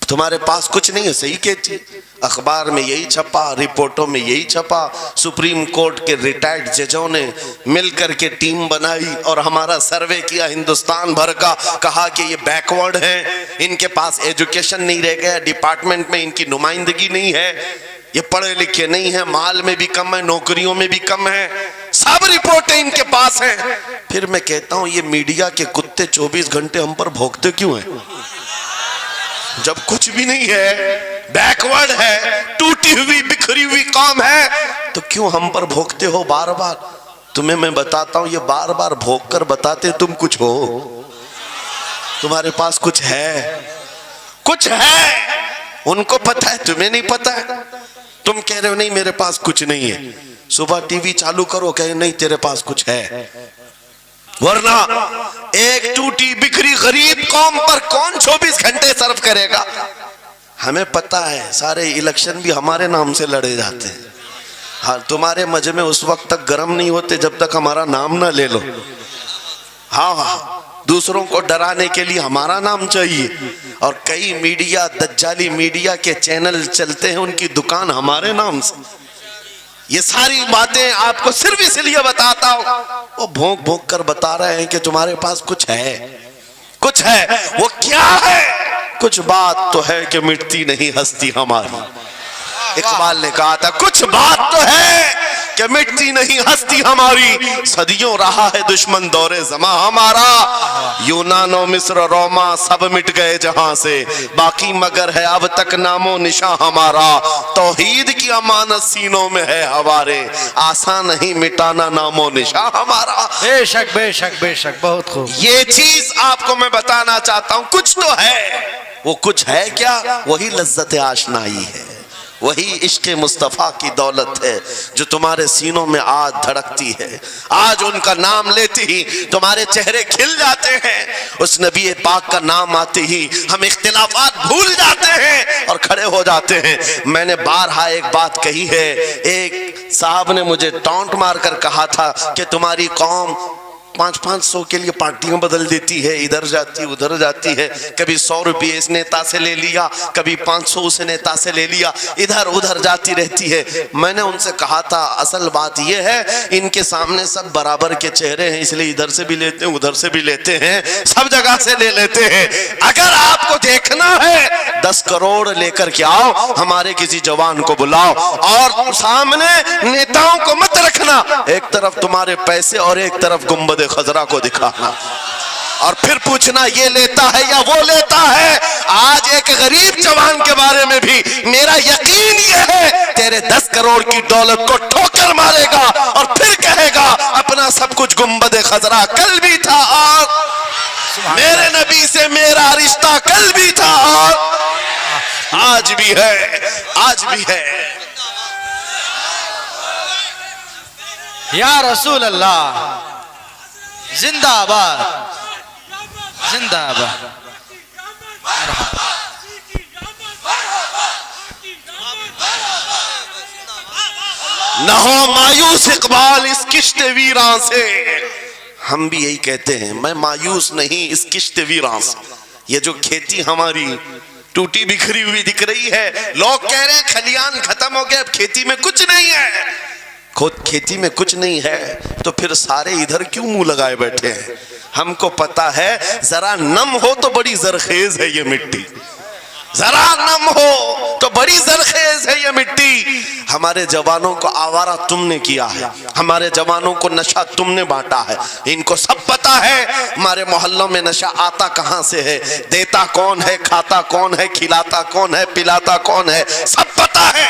تمہارے پاس کچھ نہیں ہے، صحیح کہتی، اخبار میں یہی چھپا، رپورٹوں میں یہی چھپا، سپریم کورٹ کے ریٹائرڈ ججوں نے مل کر کے ٹیم بنائی اور ہمارا سروے کیا ہندوستان بھر کا، کہا کہ یہ بیکورڈ ہیں، ان کے پاس ایجوکیشن نہیں رہ گیا، ڈپارٹمنٹ میں ان کی نمائندگی نہیں ہے، یہ پڑھے لکھے نہیں ہیں، مال میں بھی کم ہے، نوکریوں میں بھی کم ہے، سب رپورٹیں ان کے پاس ہیں۔ پھر میں کہتا ہوں یہ میڈیا کے کتے 24 گھنٹے ہم پر بھونکتے کیوں ہیں؟ جب کچھ بھی نہیں ہے، بیکورڈ ہے، ٹوٹی ہوئی بکھری ہوئی قوم ہے، تو کیوں ہم پر بھونکتے ہو بار بار؟ تمہیں میں بتاتا ہوں، یہ بار بار بھونک کر بتاتے تم کچھ ہو، تمہارے پاس کچھ ہے، کچھ ہے، ان کو پتہ ہے، تمہیں نہیں پتہ ہے۔ تم کہہ رہے ہو نہیں میرے پاس کچھ نہیں ہے، صبح ٹی وی چالو کرو کہے نہیں تیرے پاس کچھ ہے، ورنہ ایک ٹوٹی بکھری غریب قوم پر کون 24 گھنٹے صرف کرے گا؟ ہمیں پتہ ہے سارے الیکشن بھی ہمارے نام سے لڑے جاتے ہیں، ہاں تمہارے مجمع اس وقت تک گرم نہیں ہوتے جب تک ہمارا نام نہ لے لو، ہاں دوسروں کو ڈرانے کے لیے ہمارا نام چاہیے، اور کئی میڈیا دجالی میڈیا کے چینل چلتے ہیں ان کی دکان ہمارے نام سے۔ یہ ساری باتیں آپ کو صرف اس لیے بتاتا ہوں، وہ بھونک بھونک کر بتا رہے ہیں کہ تمہارے پاس کچھ ہے، کچھ ہے، وہ کیا ہے؟ کچھ بات تو ہے کہ مٹتی نہیں ہستی ہماری۔ اقبال نے کہا تھا کچھ بات تو ہے کہ مٹتی نہیں ہستی ہماری، صدیوں رہا ہے دشمن دور زماں ہمارا، یونان و مصر روما سب مٹ گئے جہاں سے، باقی مگر ہے اب تک نام و نشاں ہمارا، توحید کی امانت سینوں میں ہے ہمارے، آسان نہیں مٹانا نام و نشاں ہمارا۔ بے شک بے شک بے شک، بہت خوب۔ یہ چیز آپ کو میں بتانا چاہتا ہوں، کچھ تو ہے، وہ کچھ ہے کیا؟ وہی لذت آشنائی ہے، وہی عشق مصطفیٰ کی دولت ہے جو تمہارے سینوں میں آج دھڑکتی ہے، آج ان کا نام لیتے ہی تمہارے چہرے کھل جاتے ہیں، اس نبی پاک کا نام آتے ہی ہم اختلافات بھول جاتے ہیں اور کھڑے ہو جاتے ہیں۔ میں نے بارہا ایک بات کہی ہے، ایک صاحب نے مجھے ٹونٹ مار کر کہا تھا کہ تمہاری قوم 500 کے لیے پارٹیاں بدل دیتی ہے، ادھر جاتی ادھر جاتی ہے، کبھی 100 روپے اس نیتا سے لے لیا، کبھی 500 اس نیتا سے لے لیا، ادھر ادھر جاتی رہتی ہے۔ میں نے ان سے کہا تھا اصل بات یہ ہے ان کے سامنے سب برابر کے چہرے ہیں، اس لیے ادھر سے بھی لیتے ہیں ادھر سے بھی لیتے ہیں، سب جگہ سے لے لیتے ہیں۔ اگر آپ کو دیکھنا ہے 10 کروڑ لے کر کے آؤ، ہمارے کسی جوان کو بلاؤ، اور سامنے نیتاؤں کو مت رکھنا، ایک طرف تمہارے پیسے اور ایک طرف گنبد خضرا کو دکھانا، اور پھر پوچھنا یہ لیتا ہے یا وہ لیتا ہے۔ آج ایک غریب جوان کے بارے میں بھی میرا یقین یہ ہے تیرے 10 کروڑ کی دولت کو ٹھوکر مارے گا اور پھر کہے گا اپنا سب کچھ گنبد خضرا کل بھی تھا اور میرے نبی سے میرا رشتہ کل بھی تھا اور آج بھی ہے، آج بھی ہے۔ یا رسول اللہ، زندہ آباد، زندہ آباد۔ نہ ہو مایوس اقبال اس کشت ویراں سے، ہم بھی یہی کہتے ہیں، میں مایوس نہیں اس کشت ویراں سے۔ یہ جو کھیتی ہماری ٹوٹی بکھری ہوئی دکھ رہی ہے، لوگ کہہ رہے ہیں کھلیان ختم ہو گئے، اب کھیتی میں کچھ نہیں ہے، خود کھیتی میں کچھ نہیں ہے تو پھر سارے ادھر کیوں منہ لگائے بیٹھے ہیں؟ ہم کو پتا ہے ذرا نم ہو تو بڑی زرخیز ہے یہ مٹی، ذرا نم ہو تو بڑی زرخیز ہے یہ مٹی۔ ہمارے جوانوں کو آوارہ تم نے کیا ہے، ہمارے جوانوں کو نشہ تم نے بانٹا ہے، ان کو سب پتا ہے ہمارے محلوں میں نشہ آتا کہاں سے ہے، دیتا کون ہے، کھاتا کون ہے، کھلاتا کون ہے، پلاتا کون ہے، سب پتا ہے،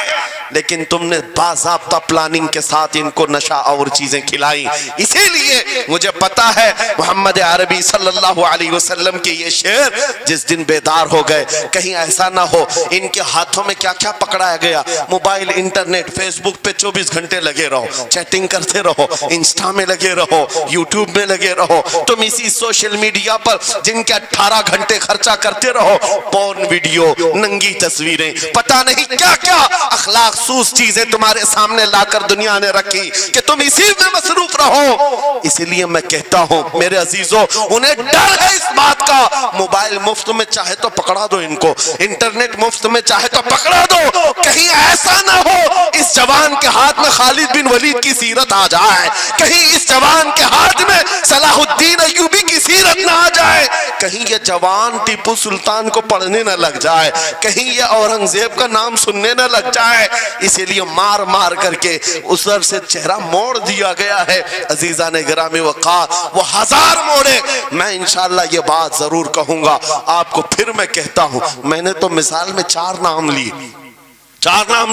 لیکن تم نے باضابطہ پلاننگ کے ساتھ ان کو نشہ اور چیزیں کھلائی۔ اسی لیے مجھے پتا ہے محمد عربی صلی اللہ علیہ وسلم کے یہ شعر جس دن بیدار ہو گئے کہیں ایسا نہ ہو ان کے ہاتھوں میں کیا کیا پکڑایا گیا، موبائل، انٹرنیٹ، فیس بک پہ 24 گھنٹے لگے رہو، چیٹنگ کرتے رہو، انسٹا میں لگے رہو، یوٹیوب میں لگے رہو، تم اسی سوشل میڈیا پر جن کے 18 گھنٹے خرچہ کرتے رہو، پورن ویڈیو، ننگی تصویریں، پتہ نہیں کیا کیا اخلاق مخصوص چیزیں تمہارے سامنے لا کر دنیا نے رکھی کہ تم اسی میں مصروف رہو. اسی لیے میں کہتا ہوں میرے عزیزوں, انہیں ڈر ہے اس بات کا, موبائل مفت میں چاہے تو پکڑا دو ان کو, انٹرنیٹ مفت میں چاہے تو پکڑا دو, کہیں ایسا نہ ہو اس جوان کے ہاتھ میں خالد بن ولید کی سیرت آ جائے, کہیں اس جوان کے ہاتھ میں صلاح الدین ایوبی کی سیرت نہ آ جائے, کہیں یہ جوان ٹیپو سلطان کو پڑھنے نہ لگ جائے, کہیں یہ اورنگزیب کا نام سننے نہ لگ جائے. اسی لیے مار مار کر کے اس طرف سے چہرہ موڑ دیا گیا ہے. عزیزان گرامی وقار, وہ ہزار موڑے. میں انشاءاللہ یہ بات ضرور کہوں گا آپ کو, پھر میں کہتا ہوں, میں نے تو مثال میں 4 نام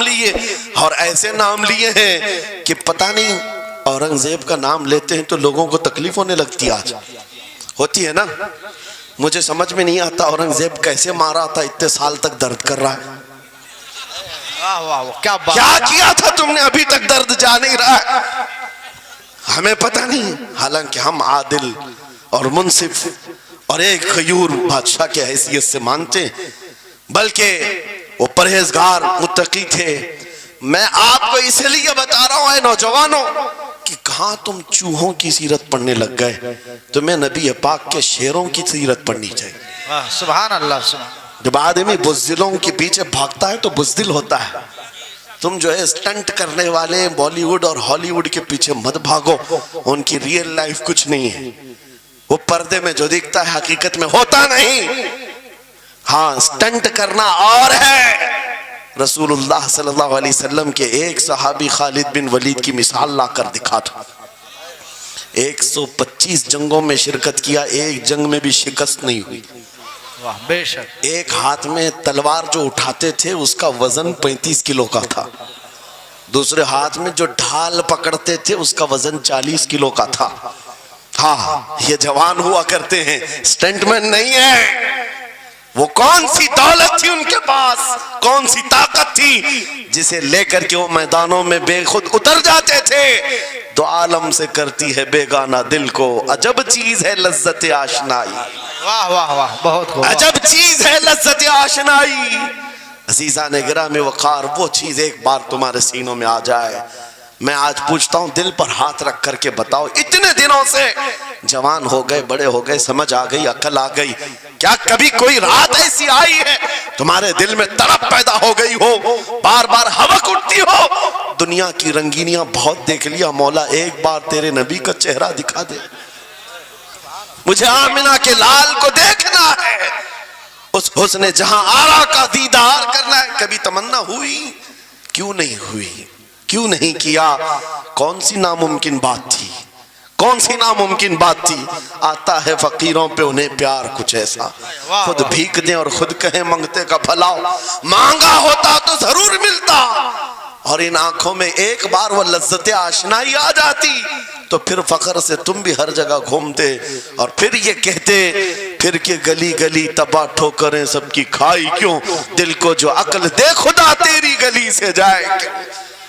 لیے, اور ایسے نام لیے ہیں کہ پتہ نہیں اورنگزیب کا نام لیتے ہیں تو لوگوں کو تکلیف ہونے لگتی, آج ہوتی ہے نا. مجھے سمجھ میں نہیں آتا اورنگزیب کیسے مارا تھا, اتنے سال تک درد کر رہا ہے. کیا کیا تھا تم نے, ابھی تک درد جا نہیں رہا ہے, ہمیں پتہ نہیں. حالانکہ ہم عادل اور منصف اور ایک غیور بادشاہ کی حیثیت سے مانتے ہیں, بلکہ وہ پرہیزگار متقی تھے. میں آپ کو اس لیے بتا رہا ہوں اے نوجوانوں کہ کہاں تم چوہوں کی سیرت پڑھنے لگ گئے, تمہیں نبی پاک کے شیروں کی سیرت پڑھنی چاہیے. سبحان اللہ, سبحان. جب آدمی بزدلوں کے پیچھے بھاگتا ہے تو بزدل ہوتا ہے. تم جو ہے سٹنٹ کرنے والے بالی ووڈ اور ہالی ووڈ کے پیچھے مت بھاگو, ان کی ریئل لائف کچھ نہیں ہے. وہ پردے میں جو دکھتا ہے حقیقت میں ہوتا نہیں. ہاں, سٹنٹ کرنا اور ہے. رسول اللہ صلی اللہ علیہ وسلم کے ایک صحابی خالد بن ولید کی مثال لا کر دکھا تھا. 125 جنگوں میں شرکت کیا, ایک جنگ میں بھی شکست نہیں ہوئی. بے شک. ایک ہاتھ میں تلوار جو اٹھاتے تھے اس کا وزن 35 کلو کا تھا, دوسرے ہاتھ میں جو ڈھال پکڑتے تھے اس کا وزن 40 کلو کا تھا. ہاں, یہ جوان ہوا کرتے ہیں, سٹنٹ مین نہیں ہے. وہ کون سی دولت تھی ان کے پاس, کون سی طاقت تھی جسے لے کر کے وہ میدانوں میں بے خود اتر جاتے تھے. دو عالم سے کرتی ہے بیگانہ دل کو, عجب چیز ہے لذت آشنائی. واہ واہ واہ, بہت خوب. عجب چیز ہے لذت آشنائی. عزیزان گرامی وقار, وہ چیز ایک بار تمہارے سینوں میں آ جائے. میں آج پوچھتا ہوں, دل پر ہاتھ رکھ کر کے بتاؤ, اتنے دنوں سے جوان ہو گئے, بڑے ہو گئے, سمجھ آ گئی, عقل آ گئی, کیا کبھی کوئی رات ایسی آئی ہے تمہارے دل میں تڑپ پیدا ہو گئی ہو, بار بار حوق اٹھتی ہو, دنیا کی رنگینیاں بہت دیکھ لیا, مولا ایک بار تیرے نبی کا چہرہ دکھا دے, مجھے آمنہ کے لال کو دیکھنا ہے, اس حسن جہاں آرا کا دیدار کرنا ہے. کبھی تمنا ہوئی؟ کیوں نہیں ہوئی, کیوں نہیں کیا؟ کون سی ناممکن بات تھی, کون سی ناممکن بات تھی؟ آتا ہے فقیروں پہ انہیں پیار کچھ ایسا, خود بھیک دیں اور خود کہیں منگتے کا بھلا, مانگا ہوتا تو ضرور ملتا. اور ان آنکھوں میں ایک بار وہ لذت آشنائی آ جاتی تو پھر فخر سے تم بھی ہر جگہ گھومتے, اور پھر یہ کہتے پھر کہ گلی گلی تباہ ٹھوکریں سب کی کھائی کیوں, دل کو جو عقل دے خدا تیری گلی سے جائے کیوں.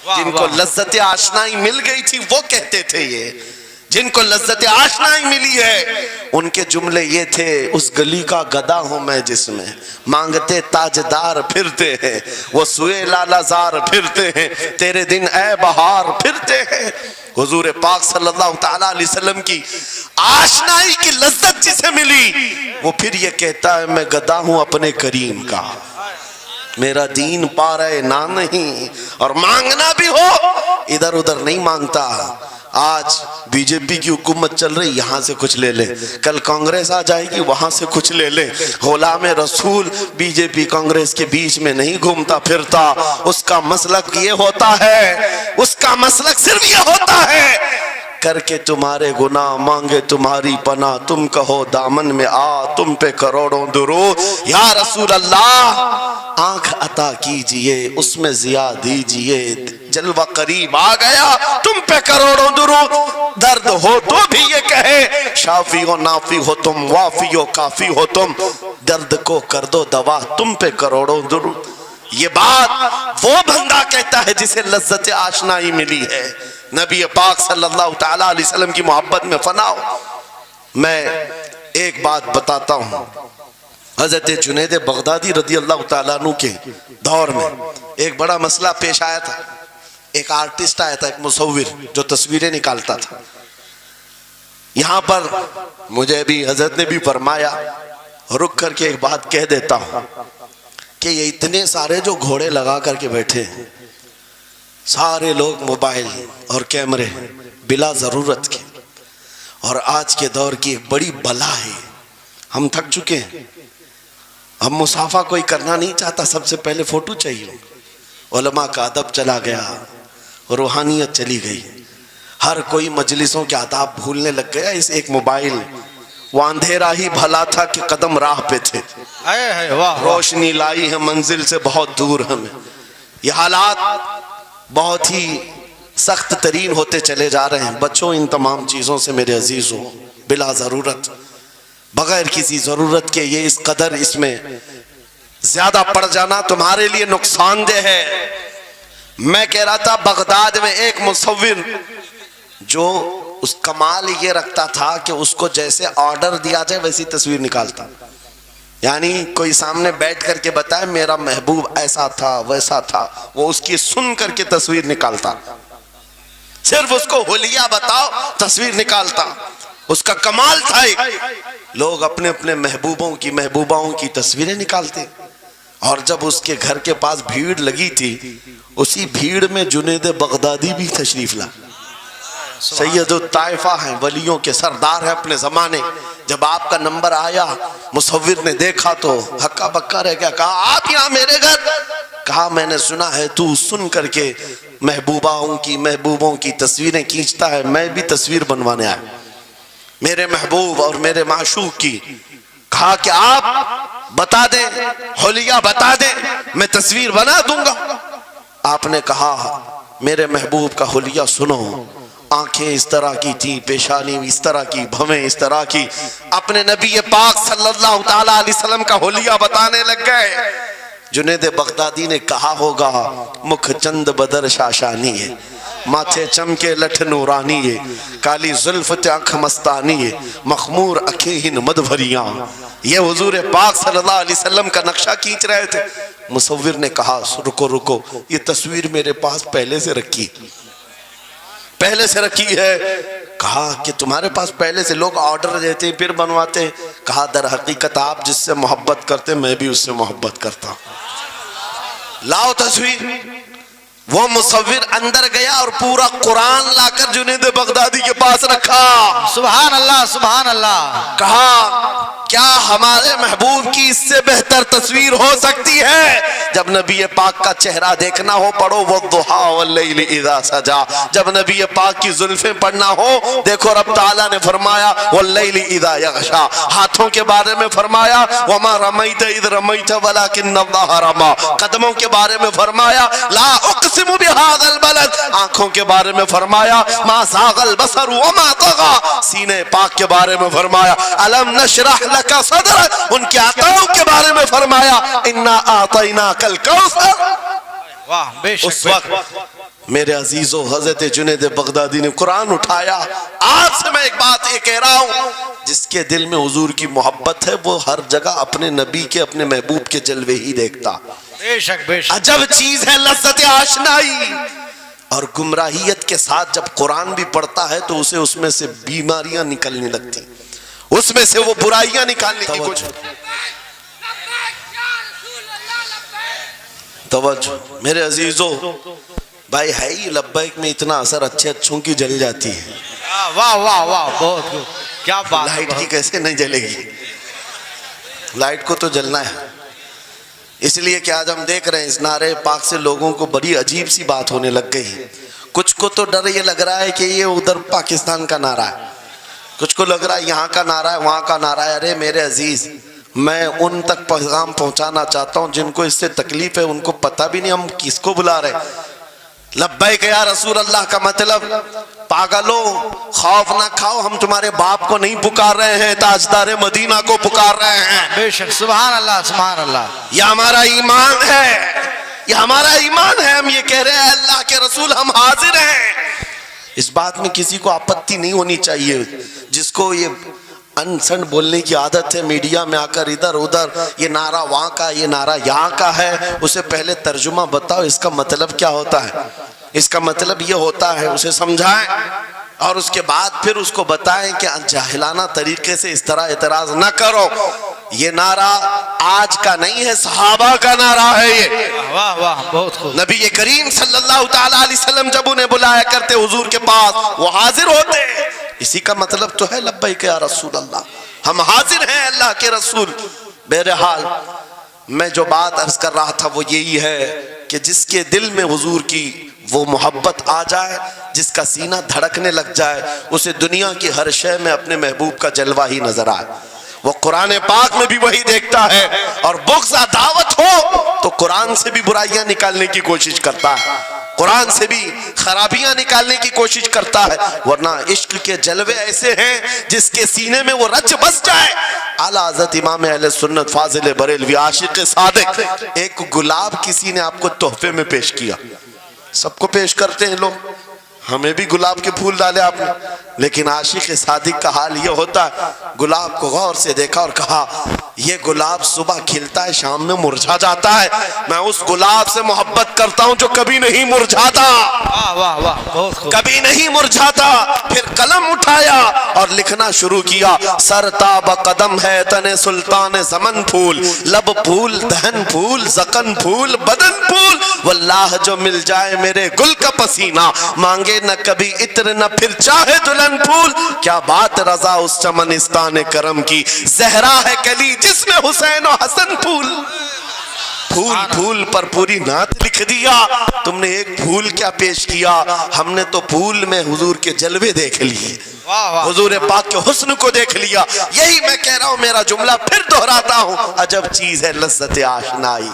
جن کو لذت آشنائی مل گئی تھی وہ کہتے تھے, یہ جن کو لذت آشنائی ملی ہے ان کے جملے یہ تھے, اس گلی کا گدا ہوں میں جس میں مانگتے تاجدار پھرتے ہیں, وہ سوئے لالا زار پھرتے ہیں, تیرے دن اے بہار پھرتے ہیں. حضور پاک صلی اللہ تعالیٰ علیہ وسلم کی آشنائی کی لذت جسے ملی وہ پھر یہ کہتا ہے میں گدا ہوں اپنے کریم کا, میرا دین پا رہے نہ نہیں, اور مانگنا بھی ہو ادھر ادھر نہیں مانگتا. آج بی جے پی کی حکومت چل رہی, یہاں سے کچھ لے لے, کل کانگریس آ جائے گی, وہاں سے کچھ لے لے. غلام رسول بی جے پی کانگریس کے بیچ میں نہیں گھومتا پھرتا, اس کا مسلک یہ ہوتا ہے, اس کا مسلک صرف یہ ہوتا ہے, کر کے تمہارے گناہ مانگے تمہاری پناہ, تم کہو دامن میں آ تم پہ کروڑوں درود. یا رسول اللہ آنکھ عطا کیجئے, اس میں ضیاء دیجئے, جلوہ قریب آ گیا تم پہ کروڑوں درود. درد ہو تو بھی یہ کہے شافی و نافی ہو تم, وافی و کافی ہو تم, درد کو کر دو دوا تم پہ کروڑوں درود. یہ بات وہ بندہ کہتا ہے جسے لذت آشنائی ملی ہے, نبی پاک صلی اللہ تعالیٰ علیہ وسلم کی محبت میں فنا ہو. میں ایک بات بتاتا ہوں, حضرت جنید بغدادی رضی اللہ تعالیٰ عنہ کے دور میں ایک بڑا مسئلہ پیش آیا تھا. ایک آرٹسٹ آیا تھا, ایک مصور جو تصویریں نکالتا تھا. یہاں پر مجھے بھی حضرت نے بھی فرمایا, رک کر کے ایک بات کہہ دیتا ہوں کہ یہ اتنے سارے جو گھوڑے لگا کر کے بیٹھے ہیں, سارے لوگ موبائل اور کیمرے بلا ضرورت کے, اور آج کے دور کی ایک بڑی بلا ہے. ہم تھک چکے ہیں, اب مصافحہ کوئی کرنا نہیں چاہتا, سب سے پہلے فوٹو چاہیے. علماء کا ادب چلا گیا, روحانیت چلی گئی, ہر کوئی مجلسوں کے آداب بھولنے لگ گیا. اس ایک موبائل, وہ اندھیرا ہی بھلا تھا کہ قدم راہ پہ تھے, روشنی لائی ہے منزل سے بہت دور ہمیں. یہ حالات بہت ہی سخت ترین ہوتے چلے جا رہے ہیں. بچوں ان تمام چیزوں سے میرے عزیزوں, بلا ضرورت, بغیر کسی ضرورت کے یہ اس قدر اس میں زیادہ پڑ جانا تمہارے لیے نقصان دہ ہے. میں کہہ رہا تھا بغداد میں ایک مصور جو اس کمال یہ رکھتا تھا کہ اس کو جیسے آرڈر دیا جائے ویسی تصویر نکالتا. یعنی کوئی سامنے بیٹھ کر کے بتائے میرا محبوب ایسا تھا ویسا تھا, وہ اس کی سن کر کے تصویر نکالتا. صرف اس کو حلیہ بتاؤ تصویر نکالتا. اس کا کمال تھا. لوگ اپنے اپنے محبوبوں کی محبوباؤں کی تصویریں نکالتے, اور جب اس کے گھر کے پاس بھیڑ لگی تھی, اسی بھیڑ میں جنید بغدادی بھی تشریف لا. سید الطائفہ ہیں, ولیوں کے سردار ہیں اپنے زمانے. جب آپ کا نمبر آیا, مصور نے دیکھا تو ہکا بکا رہ گیا. کہا آپ یہاں میرے گھر؟ کہا میں نے سنا ہے تو سن کر کے محبوبوں کی تصویریں کھینچتا ہے, میں بھی تصویر بنوانے آیا میرے محبوب اور میرے معشوق کی. کہا کہ آپ بتا دیں, حلیہ بتا دیں, میں تصویر بنا دوں گا. آپ نے کہا میرے محبوب کا حلیہ سنو. آنکھیں اس طرح کی تھی, پیشانی اس طرح کی, بھویں اس طرح کی. اپنے نبی پاک صلی اللہ تعالیٰ علیہ وسلم کا حلیہ بتانے لگ گئے. جنید بغدادی نے کہا ہوگا مکھ چند بدر شاشانی ہے, ماتھے چمکے لٹھ نورانی ہے, کالی زلفت آنکھ مستانی ہے, مخمور اکھیں مد بھریاں. یہ حضور پاک صلی اللہ علیہ وسلم کا نقشہ کھینچ رہے تھے. مصور نے کہا رکو, یہ تصویر میرے پاس پہلے سے رکھی ہے. کہا کہ تمہارے پاس پہلے سے لوگ آرڈر دیتے پھر بنواتے. کہا در حقیقت آپ جس سے محبت کرتے میں بھی اس سے محبت کرتا ہوں, لاؤ تصویر. وہ مصور اندر گیا اور پورا قرآن لا کر جنید بغدادی کے پاس رکھا. سبحان اللہ سبحان اللہ. کہا کیا ہمارے محبوب کی اس سے بہتر تصویر ہو سکتی ہے؟ جب نبی پاک کا چہرہ دیکھنا ہو پڑھو والضحیٰ واللیل اذا سجا. جب نبی پاک کی زلفیں پڑھنا ہو دیکھو رب تعالیٰ نے فرمایا واللیل اذا یغشا. ہاتھوں کے بارے میں فرمایا وما رمیت اذ رمیت ولکن اللہ رما. قدموں کے بارے میں فرمایا لا اقسم بهذا البلد. آنکھوں کے بارے میں فرمایا ما زاغ البصر وما طغى. سینے پاک کے بارے میں فرمایا الم نشرح لك صدرك. ان کے عطاؤں کے بارے میں فرمایا انا اعطیناک الکوثر. واہ بے شک. اس وقت میرے عزیزو حضرت جنید بغدادی نے قرآن اٹھایا. آج سے میں ایک بات یہ کہہ رہا ہوں, جس کے دل میں حضور کی محبت ہے وہ ہر جگہ اپنے نبی کے اپنے محبوب کے جلوے ہی دیکھتا. بے شک بے شک. عجب چیز ہے لذت آشنائی. اور گمراہیت کے ساتھ جب قرآن بھی پڑھتا ہے تو اسے اس میں سے بیماریاں نکلنے لگتی, اس میں سے وہ برائیاں نکالنے کی کچھ. توجہ میرے عزیزو, بھائی ہے ہی لبیک میں اتنا اثر اچھے اچھوں کی جل جاتی ہے. واہ واہ واہ بہت خوب. کیا بات. لائٹ کی کیسے نہیں جلے گی؟ لائٹ کو تو جلنا ہے. اس لیے کہ آج ہم دیکھ رہے ہیں اس نعرے پاک سے لوگوں کو بڑی عجیب سی بات ہونے لگ گئی. کچھ کو تو ڈر یہ لگ رہا ہے کہ یہ ادھر پاکستان کا نعرہ ہے, کچھ کو لگ رہا ہے یہاں کا نعرہ ہے وہاں کا نعرہ ہے. ارے میرے عزیز, میں ان تک پیغام پہنچانا چاہتا ہوں جن کو اس سے تکلیف ہے, ان کو پتہ بھی نہیں ہم کس کو بلا رہے ہیں. لبیک یا رسول اللہ کا مطلب پاگلو خوف نہ کھاؤ, ہم تمہارے باپ کو نہیں پکار رہے ہیں, تاجدار مدینہ کو پکار رہے ہیں. بے شک. سبحان اللہ سبحان اللہ. یہ ہمارا ایمان ہے, یہ ہمارا ایمان ہے. ہم یہ کہہ رہے ہیں اللہ کے رسول ہم حاضر ہیں. اس بات میں کسی کو آپتی نہیں ہونی چاہیے. جس کو یہ انسن بولنے کی عادت ہے، میڈیا میں آ کر ادھر ادھر یہ نعرہ وہاں کا، یہ نعرہ یہاں کا ہے. اسے پہلے ترجمہ بتاؤ اس کا مطلب کیا ہوتا ہے. اس کا مطلب یہ ہوتا ہے، اسے سمجھائیں اور اس کے بعد پھر اس کو بتائیں کہ جاہلانہ طریقے سے اس طرح اعتراض نہ کرو. یہ نعرہ آج کا نہیں ہے، صحابہ کا نعرہ ہے. یہ واہ واہ بہت خوب. نبی کریم صلی اللہ تعالی علیہ وسلم جب انہیں بلایا کرتے حضور کے پاس، وہ حاضر ہوتے. اسی کا مطلب تو ہے لبیک یا رسول اللہ، ہم حاضر ہیں اللہ کے رسول. بہرحال میں جو بات عرض کر رہا تھا وہ یہی ہے کہ جس کے دل میں حضور کی وہ محبت آ جائے، جس کا سینہ دھڑکنے لگ جائے، اسے دنیا کی ہر شے میں اپنے محبوب کا جلوہ ہی نظر آئے. وہ قرآن پاک میں بھی وہی دیکھتا ہے، اور بغض دعوت ہو تو قرآن سے بھی برائیاں نکالنے کی کوشش کرتا ہے، قرآن سے بھی خرابیاں نکالنے کی کوشش کرتا ہے. ورنہ عشق کے جلوے ایسے ہیں جس کے سینے میں وہ رچ بس جائے. اعلیٰ حضرت امام اہل سنت فاضل بریلوی عاشق صادق، ایک گلاب کسی نے آپ کو تحفے میں پیش کیا. سب کو پیش کرتے ہیں لوگ، ہمیں بھی گلاب کے پھول ڈالے آپ نے، لیکن عاشق صادق کا حال یہ ہوتا ہے، گلاب کو غور سے دیکھا اور کہا یہ گلاب صبح کھلتا ہے شام میں مرجھا جاتا ہے، میں اس گلاب سے محبت کرتا ہوں جو کبھی نہیں مرجھاتا. واہ واہ واہ بہت خوب. کبھی نہیں مرجھاتا. پھر قلم اٹھایا اور لکھنا شروع کیا. سر تاب قدم ہے تن سلطان زمن پھول، لب پھول دہن پھول زقن پھول بدن پھول، واللہ جو مل جائے میرے گل کا پسینہ، مانگے نہ کبھی عطر نہ پھر چاہے دلہن پھول. کیا بات رضا اس چمنستان کرم کی، زہرا ہے کلی جس میں حسین و حسن پھول. پھول پھول پر پوری نعت لکھ دیا. تم نے ایک پھول کیا پیش کیا، ہم نے تو پھول میں حضور کے جلوے دیکھ لیے، حضور پاک کے حسن کو دیکھ لیا. یہی میں کہہ رہا ہوں، میرا جملہ پھر دہراتا ہوں، عجب چیز ہے لذت آشنائی.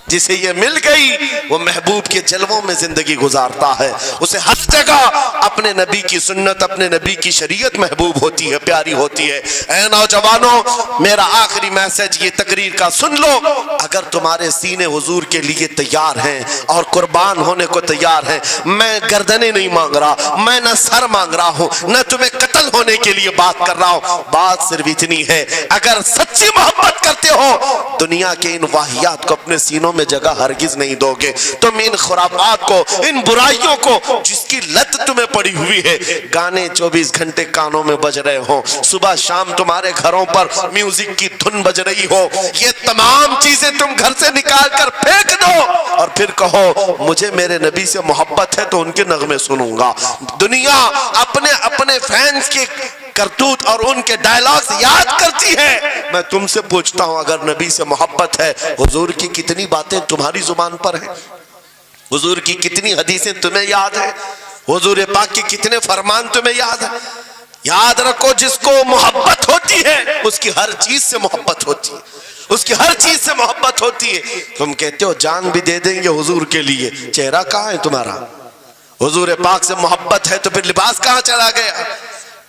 جسے یہ مل گئی وہ محبوب کے جلووں میں زندگی گزارتا ہے. اسے ہر جگہ اپنے نبی کی سنت، اپنے نبی کی شریعت محبوب ہوتی ہے، پیاری ہوتی ہے. اے نوجوانوں، میرا آخری میسج یہ تقریر کا سن لو. اگر تمہارے سینے حضور کے لیے تیار ہیں اور قربان ہونے کو تیار ہیں، میں گردنیں نہیں مانگ رہا، میں نہ سر مانگ رہا ہوں، نہ تمہیں قتل ہونے کے لیے بات کر رہا ہوں. بات صرف اتنی ہے، اگر سچی محبت کرتے ہو دنیا کے ان واہیات کو اپنے سینوں میں جگہ ہرگز نہیں دو گے. تم ان خرافات کو، ان برائیوں کو جس کی لت تمہیں پڑی ہوئی ہے، گانے 24 گھنٹے کانوں میں بج رہے ہوں، صبح شام تمہارے گھروں پر میوزک کی دھن بج رہی ہو، یہ تمام چیزیں تم گھر سے نکال کر پھینک دو اور پھر کہو مجھے میرے نبی سے محبت ہے تو ان کے نغمے سنوں گا. دنیا اپنے فینس کے کرتوت اور ان کے ڈائلاگز یاد کرتی ہے. میں تم سے پوچھتا ہوں، اگر نبی سے محبت ہے، حضور کی کتنی باتیں تمہاری زبان پر ہیں، حضور کی کتنی حدیثیں تمہیں یاد ہیں، حضور پاک کے کتنے فرمان تمہیں یاد ہیں. یاد رکھو، جس کو محبت ہوتی ہے اس کی ہر چیز سے محبت ہوتی ہے، اس کی ہر چیز سے محبت ہوتی ہے. تم کہتے ہو جان بھی دے دیں گے حضور کے لیے، چہرہ کہاں ہے تمہارا؟ حضور پاک سے محبت ہے تو پھر لباس کہاں چلا گیا؟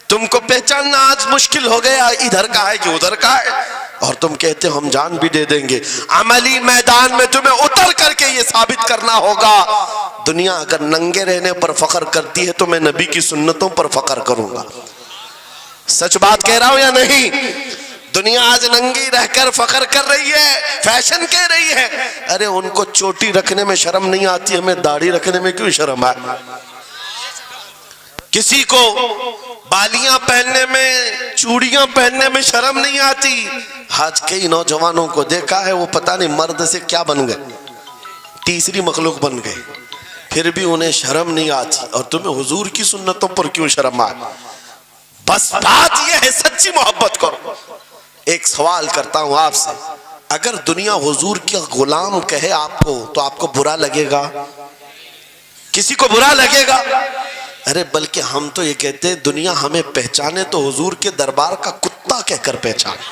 تم کو پہچاننا آج مشکل ہو گیا، ادھر کا ہے کہ ادھر کا ہے. اور تم کہتے ہو ہم جان بھی دے دیں گے. عملی میدان میں تمہیں اتر کر کے یہ ثابت کرنا ہوگا. دنیا اگر ننگے رہنے پر فخر کرتی ہے تو میں نبی کی سنتوں پر فخر کروں گا. سچ بات کہہ رہا ہوں یا نہیں؟ دنیا آج ننگی رہ کر فخر کر رہی ہے، فیشن کہہ رہی ہے. ارے ان کو چوٹی رکھنے میں شرم نہیں آتی، ہمیں داڑھی رکھنے میں کیوں شرم ہے؟ کسی کو بالیاں پہننے میں، چوڑیاں پہننے میں شرم نہیں آتی. آج کئی نوجوانوں کو دیکھا ہے وہ پتہ نہیں مرد سے کیا بن گئے، تیسری مخلوق بن گئے، پھر بھی انہیں شرم نہیں آتی. اور تمہیں حضور کی سنتوں پر کیوں شرم آئے؟ بس بات یہ ہے سچی محبت کرو. ایک سوال کرتا ہوں آپ سے، اگر دنیا حضور کا غلام کہے آپ کو تو آپ کو برا لگے گا؟ کسی کو برا لگے گا؟ ارے بلکہ ہم تو یہ کہتے ہیں دنیا ہمیں پہچانے تو حضور کے دربار کا کتا کہہ کر پہچانے.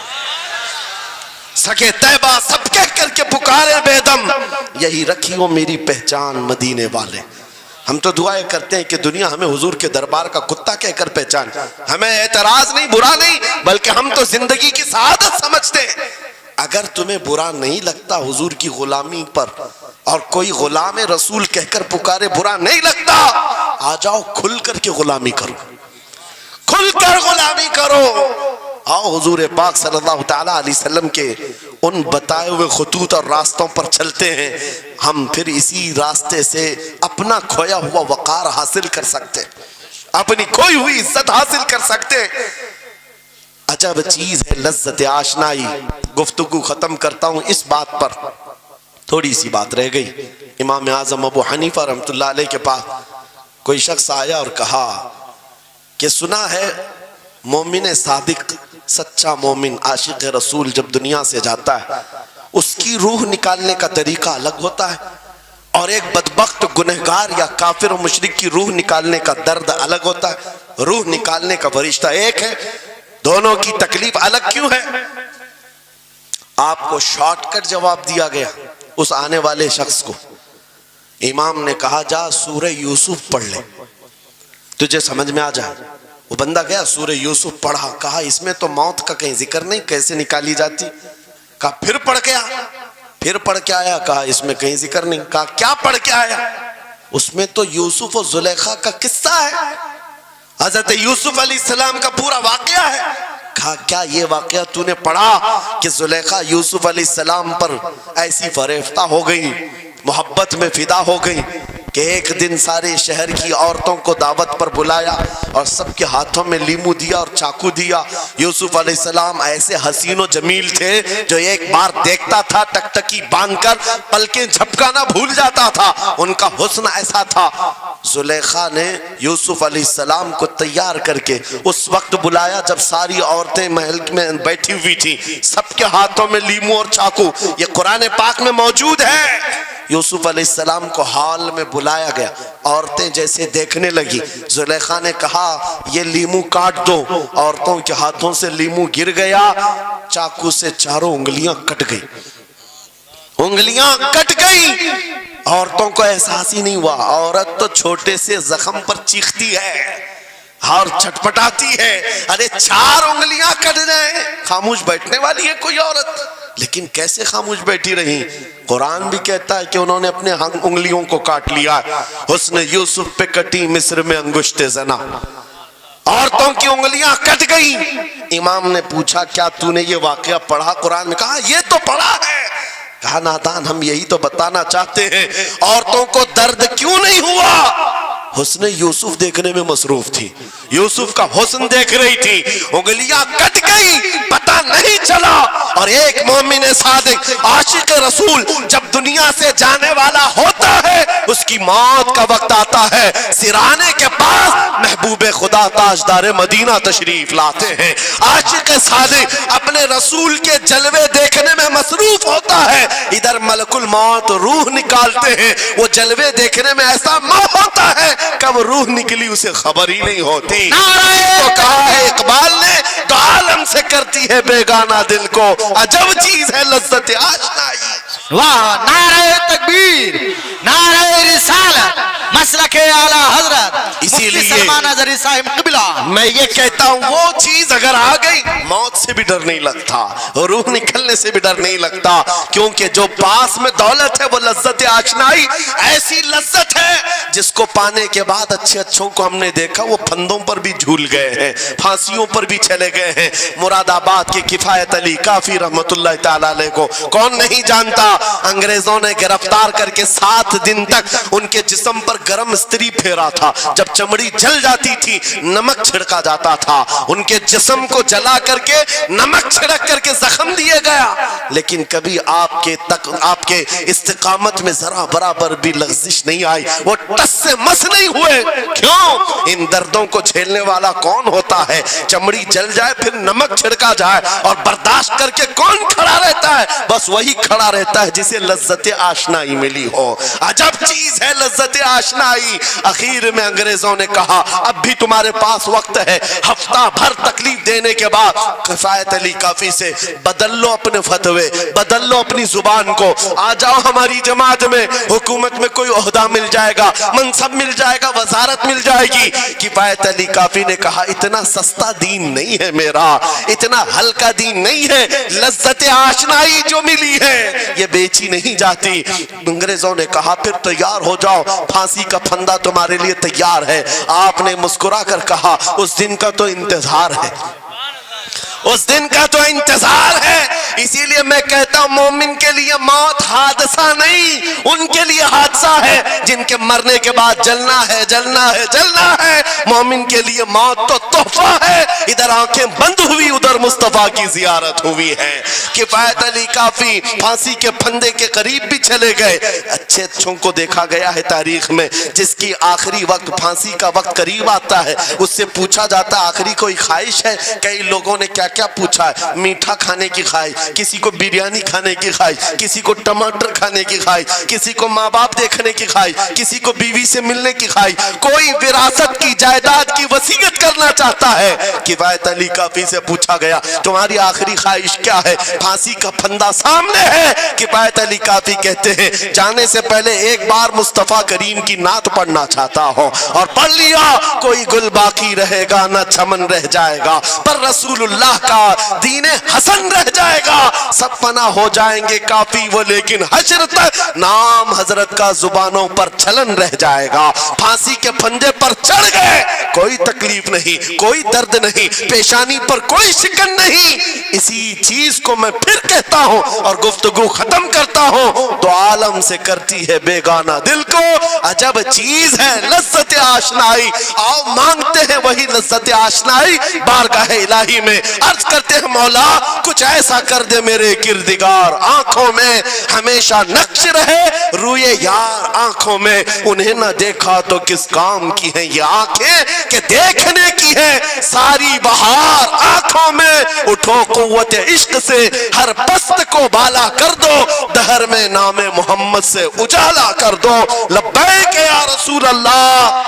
سکے طیبہ سب کہہ کر کے پکارے بے دم، یہی رکھی ہو میری پہچان مدینے والے. ہم تو دعائیں کرتے ہیں کہ دنیا ہمیں حضور کے دربار کا کتا کہہ کر پہچان. ہمیں اعتراض نہیں، برا نہیں، بلکہ ہم تو زندگی کی سعادت سمجھتے ہیں. اگر تمہیں برا نہیں لگتا حضور کی غلامی پر، اور کوئی غلام رسول کہہ کر پکارے برا نہیں لگتا، آ جاؤ کھل کر کے غلامی کرو، کھل کر غلامی کرو. آؤ حضور پاک صلی اللہ تعالیٰ علیہ وسلم کے ان بتائے ہوئے خطوط اور راستوں پر چلتے ہیں، ہم پھر اسی راستے سے اپنا کھویا ہوا وقار حاصل کر سکتے، اپنی کھوئی ہوئی عزت حاصل کر سکتے۔ عجب چیز ہے لذت آشنائی۔ گفتگو ختم کرتا ہوں اس بات پر، تھوڑی سی بات رہ گئی۔ امام اعظم ابو حنیفہ رحمۃ اللہ علیہ کے پاس کوئی شخص آیا اور کہا کہ سنا ہے مومن صادق، سچا مومن عاشق رسول جب دنیا سے جاتا ہے اس کی روح نکالنے کا طریقہ الگ ہوتا ہے، اور ایک بدبخت گنہگار یا کافر و مشرک کی روح نکالنے کا درد الگ ہوتا ہے۔ روح نکالنے کا فرشتہ ایک ہے، دونوں کی تکلیف الگ کیوں ہے؟ آپ کو شارٹ کٹ جواب دیا گیا اس آنے والے شخص کو۔ امام نے کہا جا سورہ یوسف پڑھ لے، تجھے سمجھ میں آ جائے۔ وہ بندہ گیا سورہ یوسف پڑھا، کہا اس میں تو موت کا کہیں ذکر نہیں، کیسے نکالی جاتی؟ کہا پھر پڑھ کے آ، پھر پڑھ کے آیا، کہا اس میں کہیں ذکر نہیں۔ کہا کیا پڑھ کے آیا؟ اس میں تو یوسف و زلیخا کا قصہ ہے، حضرت یوسف علیہ السلام کا پورا واقعہ ہے۔ کہا کیا یہ واقعہ تو نے پڑھا کہ زلیخا یوسف علیہ السلام پر ایسی فریفتہ ہو گئی، محبت میں فدا ہو گئی کہ ایک دن سارے شہر کی عورتوں کو دعوت پر بلایا اور سب کے ہاتھوں میں لیمو دیا اور چاقو دیا۔ یوسف علیہ السلام ایسے حسین و جمیل تھے جو ایک بار دیکھتا تھا ٹکٹکی باندھ کر پلکیں جھپکانا بھول جاتا تھا، ان کا حسن ایسا تھا۔ زلیخا نے یوسف علیہ السلام کو تیار کر کے اس وقت بلایا جب ساری عورتیں محل میں بیٹھی ہوئی تھی، سب کے ہاتھوں میں لیمو اور چاقو، یہ قرآن پاک میں موجود ہے۔ یوسف علیہ السلام کو حال میں بلایا گیا، عورتیں جیسے دیکھنے لگی، زلیخا نے کہا یہ لیمو کاٹ دو، عورتوں کے ہاتھوں سے لیمو گر گیا، چاقو سے چاروں انگلیاں کٹ گئی، انگلیاں کٹ گئی۔ عورتوں کو احساس ہی نہیں ہوا، عورت تو چھوٹے سے زخم پر چیختی ہے اور چھٹپٹاتی ہے، ارے 4 انگلیاں کٹ جائیں، خاموش بیٹھنے والی ہے کوئی عورت؟ لیکن کیسے خاموش بیٹھی رہی؟ قرآن بھی کہتا ہے کہ انہوں نے اپنے انگلیوں کو کاٹ لیا۔ حسن یوسف پہ کٹی مصر میں انگشت زنا، عورتوں کی انگلیاں کٹ گئی۔ امام نے پوچھا کیا تو نے یہ واقعہ پڑھا قرآن میں؟ کہا یہ تو پڑھا ہے۔ کہا نادان ہم یہی تو بتانا چاہتے ہیں، عورتوں کو درد کیوں نہیں ہوا؟ حسن یوسف دیکھنے میں مصروف تھی، یوسف کا حسن دیکھ رہی تھی، انگلیاں کٹ گئی، پتہ نہیں چلا۔ اور ایک مومن صادق عاشق رسول جب دنیا سے جانے والا ہوتا ہے، اس کی موت کا وقت آتا ہے، سرانے کے پاس محبوب خدا تاجدار مدینہ تشریف لاتے ہیں۔ عاشق صادق اپنے رسول کے جلوے دیکھنے میں مصروف ہوتا ہے، ادھر ملک الموت روح نکالتے ہیں، وہ جلوے دیکھنے میں ایسا موت ہوتا ہے کب روح نکلی اسے خبر ہی نہیں ہوتی۔ تو کہا ہے اقبال نے تو عالم سے کرتی ہے بیگانہ دل کو، عجب چیز ہے لذت آشنائی۔ واہ، نعرہ تکبیر، نعرہ رسالت، مسلک اعلی حضرت اسی لیے سلمان اظہری صاحب قبلہ۔ میں یہ کہتا ہوں وہ چیز اگر آ گئی موت سے بھی ڈر نہیں لگتا، روح نکلنے سے بھی ڈر نہیں لگتا، کیونکہ جو پاس میں دولت ہے وہ لذت آشنائی ایسی لذت ہے جس کو پانے کے بعد اچھے اچھوں کو ہم نے دیکھا وہ پھندوں پر بھی جھول گئے ہیں، پھانسیوں پر بھی چلے گئے ہیں۔ مراد آباد کے کفایت علی کافی رحمت اللہ تعالیٰ علیہ کو کون نہیں جانتا؟ انگریزوں نے گرفتار کر کے 7 دن تک ان کے جسم پر گرم استری پھیرا تھا، جب چمڑی جل جاتی تھی نمک چھڑکا جاتا تھا، ان کے جسم کو جلا کر کے نمک چھڑک کر کے زخم دیے گیا، لیکن کبھی آپ کے استقامت میں ذرا برابر بھی لغزش نہیں آئی، وہ ٹس سے مس نہیں ہوئے۔ کیوں؟ ان دردوں کو جھیلنے والا کون ہوتا ہے؟ چمڑی جل جائے پھر نمک چھڑکا جائے اور برداشت کر کے کون کھڑا رہتا ہے؟ بس وہی کھڑا رہتا ہے جسے لذت آشنائی ملی ہو۔ عجب چیز ہے لذت آشنائی۔ اخیر میں انگریزوں نے کہا اب بھی تمہارے پاس وقت ہے، ہفتہ بھر تکلیف دینے کے بعد کفایت علی کافی سے بدل لو اپنے فتوے، بدل لو اپنی زبان کو، آ جاؤ ہماری جماعت میں، حکومت میں کوئی عہدہ مل جائے گا، منصب مل جائے گا، وزارت مل جائے گی۔ کفایت علی کافی نے کہا اتنا سستا دین نہیں ہے میرا، اتنا ہلکا دین نہیں ہے، لذت آشنائی جو ملی ہے یہ بیچی نہیں جاتی۔ انگریزوں نے کہا پھر تیار ہو جاؤ، پھانسی کا پھندا تمہارے لیے تیار ہے۔ آپ نے مسکرا کر کہا اس دن کا تو انتظار ہے، اس دن کا تو انتظار ہے. اسی لیے میں کہتا ہوں مومن کے لیے موت حادثہ نہیں, ان کے لیے حادثہ ہے جن کے مرنے کے بعد جلنا ہے جلنا ہے جلنا ہے. مومن کے لیے موت تو تحفہ ہے. ادھر آنکھیں بند ہوئی, ادھر مصطفیٰ کی زیارت ہوئی ہے. کفایت علی کافی پھانسی کے پھندے کے قریب بھی چلے گئے. اچھے اچھوں کو دیکھا گیا ہے تاریخ میں, جس کی آخری وقت پھانسی کا وقت قریب آتا ہے, اس سے پوچھا جاتا آخری کوئی خواہش ہے. کئی لوگوں نے کیا کیا پوچھا ہے, میٹھا کھانے کی خواہش, کسی کو بریانی کھانے کی خواہش, کسی کو ٹماٹر کھانے کی خواہش, کسی کو ماں باپ دیکھنے کی خواہش, کسی کو بیوی سے ملنے کی خواہش, کوئی وراثت کی جائیداد کی وصیت کرنا چاہتا ہے. کفایت علی کافی سے پوچھا گیا تمہاری آخری خواہش کیا ہے؟ پھانسی کا پھندا سامنے ہے. کفایت علی کافی کہتے ہیں جانے سے پہلے ایک بار مصطفیٰ کریم کی نعت پڑھنا چاہتا ہوں, اور پڑھ لیا کوئی گل باقی رہے گا نہ چمن رہ جائے گا, پر رسول اللہ کا دین حسن رہ جائے گا. سب فنا ہو جائیں گے کافی وہ, لیکن حشر تک نام حضرت کا زبانوں پر چلن رہ جائے گا. پھانسی کے پھندے پر چڑھ گئے, کوئی تکلیف نہیں, کوئی درد نہیں, پیشانی پر کوئی شکن نہیں. اسی چیز کو میں پھر کہتا ہوں اور گفتگو ختم کرتا ہوں, تو عالم سے کرتی ہے بیگانہ دل کو عجب چیز ہے لذت آشنائی. آؤ مانگتے ہیں وہی لذت آشنائی بارگاہ الہی میں. عرض کرتے ہیں مولا کچھ ایسا کر دے میرے کردگار, آنکھوں میں ہمیشہ نقش رہے روئے یار آنکھوں میں. انہیں نہ دیکھا تو کس کام کی ہیں یہ آنکھیں کہ دیکھنے کی ہے ساری بہار آنکھوں میں. اٹھو قوت عشق سے ہر پست کو بالا کر دو, دہر میں نام محمد سے اجالا کر دو. لبیک یا رسول اللہ.